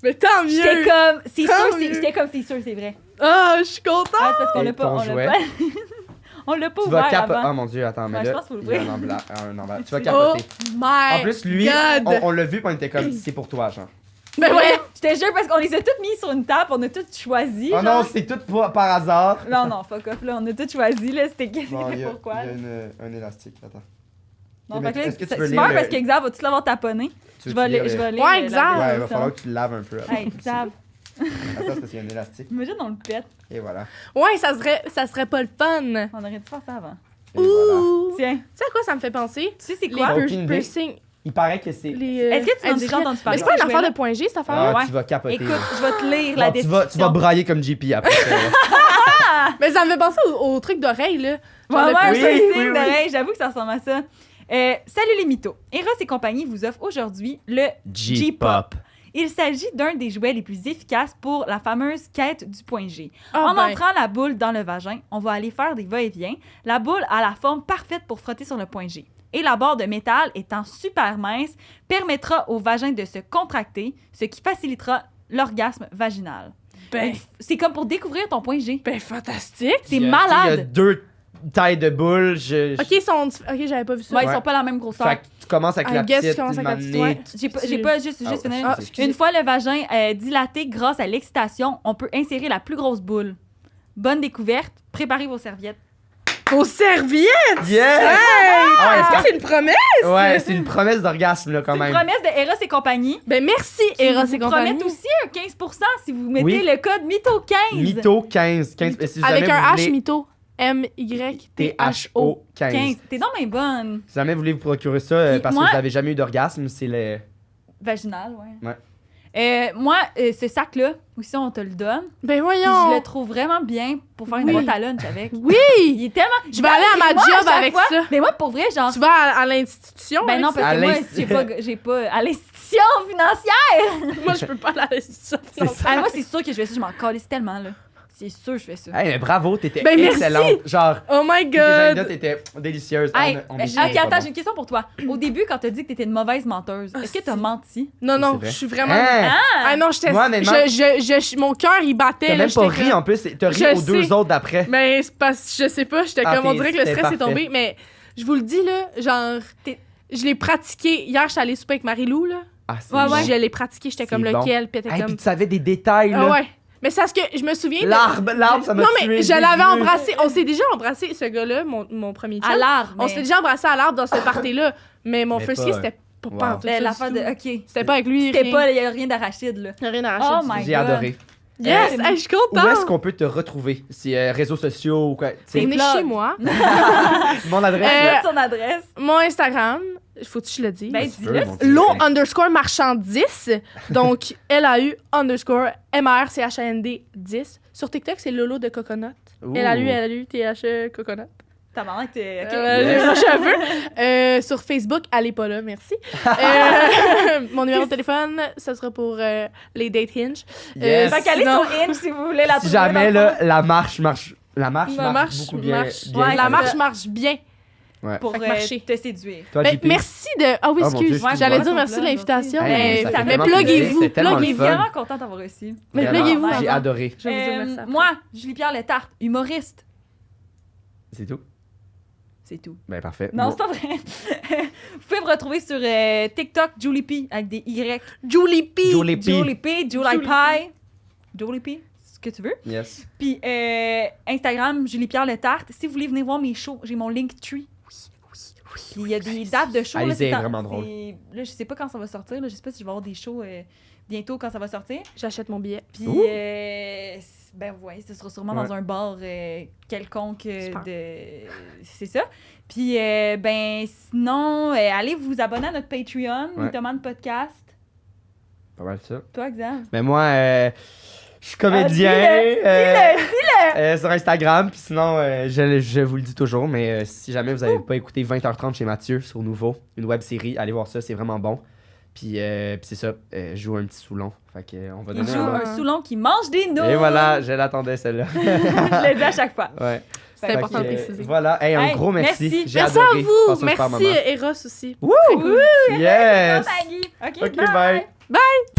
Mais tant J'étais mieux! comme, c'est Tant sûr, mieux. j'étais comme, c'est sûr, c'est vrai. Ah, je suis contente! Ah, c'est parce qu'on Et l'a pas, ton on jouet? l'a pas. On l'a pas Tu vas ouvert capoter. avant. Oh mon dieu, attends, mais Ouais, je là, pense qu'il faut il y a l'ouvrir. un enveloppe. Tu vas Oh capoter. my En plus, lui, God! on l'a vu, puis on était comme, c'est pour toi, genre. Ben ouais! J'étais jure parce qu'on les a toutes mis sur une table, on a toutes choisi. Oh genre. non, c'est tout par hasard. Non, fuck off, là, on a toutes choisi, là, c'était Bon, il y a, pourquoi. il y a un élastique, attends. Non, Ok, fait que là, est-ce que tu c'est veux super lire parce le- qu'Exav va tout l'avoir taponné. Tu Je veux vais lire aller, je vais aller. Ouais, Xav. Ouais, il va falloir que tu le laves un peu. Hey, Xav, Attends, c'est parce qu'il y a un élastique. imagine on le pète. Et voilà. Ouais, ça serait pas le fun! On aurait dû faire ça avant. Et voilà. Ouh! Tu Tiens, sais à quoi ça me fait penser? tu sais c'est Les quoi? Aucune idée. piercings. Il paraît que c'est. Les, Est-ce que tu en as déjà industriels. entendu Mais parler? c'est pas une de ce affaire jouet-là? de point G, cette affaire-là? Ah, Ouais. tu vas capoter. Écoute, je vais te lire Genre, la tu description. vas brailler comme JP après ça. là. Mais ça me fait penser au truc d'oreille, là. Genre Ouais, le ouais, Oui, ça, oui, c'est oui. d'oreille, j'avoue que ça ressemble à ça. Salut les mythos. Eros et compagnie vous offre aujourd'hui le J-Pop. Il s'agit d'un des jouets les plus efficaces pour la fameuse quête du point G. Ah, En ben. entrant la boule dans le vagin, on va aller faire des va-et-vient. La boule a la forme parfaite pour frotter sur le point G. Et la barre de métal, étant super mince, permettra au vagin de se contracter, ce qui facilitera l'orgasme vaginal. Ben, C'est comme pour découvrir ton point G. ben fantastique! C'est Il y a- Il y a malade! deux tailles de boules. Ok, ok, j'avais pas vu ça. Ouais, ils Ouais. sont pas la même grosseur. Fait que tu commences avec I la guess petite, tu commences avec la petite, m'amener- ouais. J'ai pas juste Ah, fini. Ah, excusez. excusez. Une fois le vagin dilaté grâce à l'excitation, on peut insérer la plus grosse boule. Bonne découverte. Préparez vos serviettes. Vos serviettes! Yeah! Ah ouais, Est-ce que c'est une promesse? Ouais, c'est une promesse d'orgasme, là, quand C'est une même. promesse de Eros et compagnie. Ben merci, Qui Eros vous et compagnie. promettent aussi un 15% si vous mettez Oui. le code MYTHO15. Mytho 15. Si Avec jamais un vous H, voulez- mytho. M-Y-T-H-O. T-H-O 15. 15. T'es donc bien bonne. Si jamais vous voulez vous procurer ça Puis parce moi- que vous n'avez jamais eu d'orgasme, c'est le. Vaginal, ouais. Ouais. Moi, ce sac-là, aussi, on te le donne. Ben Puis voyons! je le trouve vraiment bien pour faire une Oui. boîte à lunch avec. Oui! Il est tellement. Je vais aller à ma Moi, job chaque avec fois- ça. Mais moi, pour vrai, genre. Tu vas à l'institution? Ben avec non, ça? parce À que moi, l'inst- j'ai pas à l'institution financière. Moi, je peux pas aller à l'institution. C'est ça. Ah, moi, c'est sûr que je fais ça, je m'en calisse tellement, là. C'est sûr que je fais ça. Hey, mais bravo, t'étais Ben, merci. excellente. Genre, Oh my tes anecdotes god! étaient délicieuses. Hey, On ok, est pas attends, bon. j'ai une question pour toi. Au début, quand t'as dit que t'étais une mauvaise menteuse, est-ce que t'as si. menti? Non, non, C'est vrai. je suis vraiment... Hein? Ah non, j'étais... Moi, honnêtement- Mon cœur, il battait. T'as là, même pas j'étais ri comme- en plus, t'as ri Je aux deux sais. autres d'après. Mais c'est parce je sais pas, j'étais Ah, comme... On dirait que le c'était stress est parfait. tombé, mais je vous le dis, là, genre... Je l'ai pratiqué. Hier, j'étais allée souper avec Marie-Lou, là. Ah, c'est Ouais, bon. ouais. Je l'ai pratiqué, j'étais C'est comme bon. lequel, puis elle était Hey, comme... puis tu savais des détails, là. Ah ouais. Mais c'est parce que je me souviens. L'arbre, ça m'a Non, tué. mais je l'avais embrassé. On s'est déjà embrassé, ce gars-là, mon premier chum. À l'arbre. On s'était déjà embrassé à l'arbre dans cette party-là. Mais mon Mais first pas- kiss, c'était pas Wow. en tout ça L'affaire du de. tout. OK. C'était pas avec lui. C'était rien. pas. Il y a rien d'arachide, là. Rien d'arraché. Oh du tout. my J'ai God. adoré. Yes! Euh, Hey, je suis Où contente! est-ce qu'on peut te retrouver? Si réseaux sociaux ou quoi? C'est Venez plug. chez moi. Mon adresse. Mettre son adresse. Mon Instagram, faut-tu que je le dise? Ben, Tu peux, dis-le. mon petit. Lo_marchand10. Donc, LAU_MRCHAND 10. Sur TikTok, c'est Lolo de Coconut. Ouh. LALU Coconut. T'as marrant que t'es. OK. Les cheveux. Sur Facebook, allez pas là, merci. Mon numéro de téléphone, ça sera pour les date hinge. Yes. Fait qu'allez sinon- sur Inch si vous voulez la Si trouver. jamais, dans le là, la marche marche beaucoup bien. marche. bien. Ouais, La c'est marche ça. marche bien. Ouais. pour Fait que marcher. te séduire. Toi, Ben, JP? merci de. Ah oui, Oh, mon Dieu, excuse. excuse-moi. J'allais dire Ouais, merci de c'est l'invitation, Hey, mais, ça fait mais tellement pluguez-vous. plaisir, c'était tellement Je suis le fun. vraiment contente d'avoir reçu. Mais Vraiment, pluguez-vous. J'ai avant. adoré. Je vais vous dire merci après. Moi, Julie-Pierre Letarte, humoriste. C'est tout? C'est tout. Ben, parfait. Non, Bon. c'est pas vrai. Vous pouvez me retrouver sur TikTok, Julie P, avec des Y. Julie P. Julie P. Julie P, Julie Julie Pie. Julie P, ce que tu veux. Yes. Puis Instagram, Julie-Pierre Letarte. Si vous voulez venir voir mes shows, j'ai mon Linktree. Puis il y a des dates de shows. Allez-y, là, c'est c'est en- vraiment drôle. Là, je sais pas quand ça va sortir. Là. Je sais pas si je vais avoir des shows bientôt quand ça va sortir. J'achète mon billet. Puis, Ouh. ben ouais, ce sera sûrement Ouais. dans un bar quelconque Super. C'est ça. Puis, ben sinon, allez vous abonner à notre Patreon, Ouais. Mythomane Podcast. Pas mal ça. Toi, Xav? Mais moi, je suis comédien. Sur Instagram. Puis sinon, je vous le dis toujours, mais si jamais vous n'avez pas écouté 20h30 chez Mathieu sur Nouveau, une web série, allez voir ça, c'est vraiment bon. Puis c'est ça, je joue un petit Soulon. Fait que, on va Il donner joue un nom. un Soulon qui mange des nouilles. Et voilà, je l'attendais celle-là. Je le dis à chaque fois. Ouais. C'est Fait important que, de préciser. Voilà, hey, un Hey, gros merci. merci. J'ai Merci adoré. à vous. Passez un super Merci, moment. Eros aussi. Wouh! Yes! Maggie. OK, Ok, bye. bye. Bye!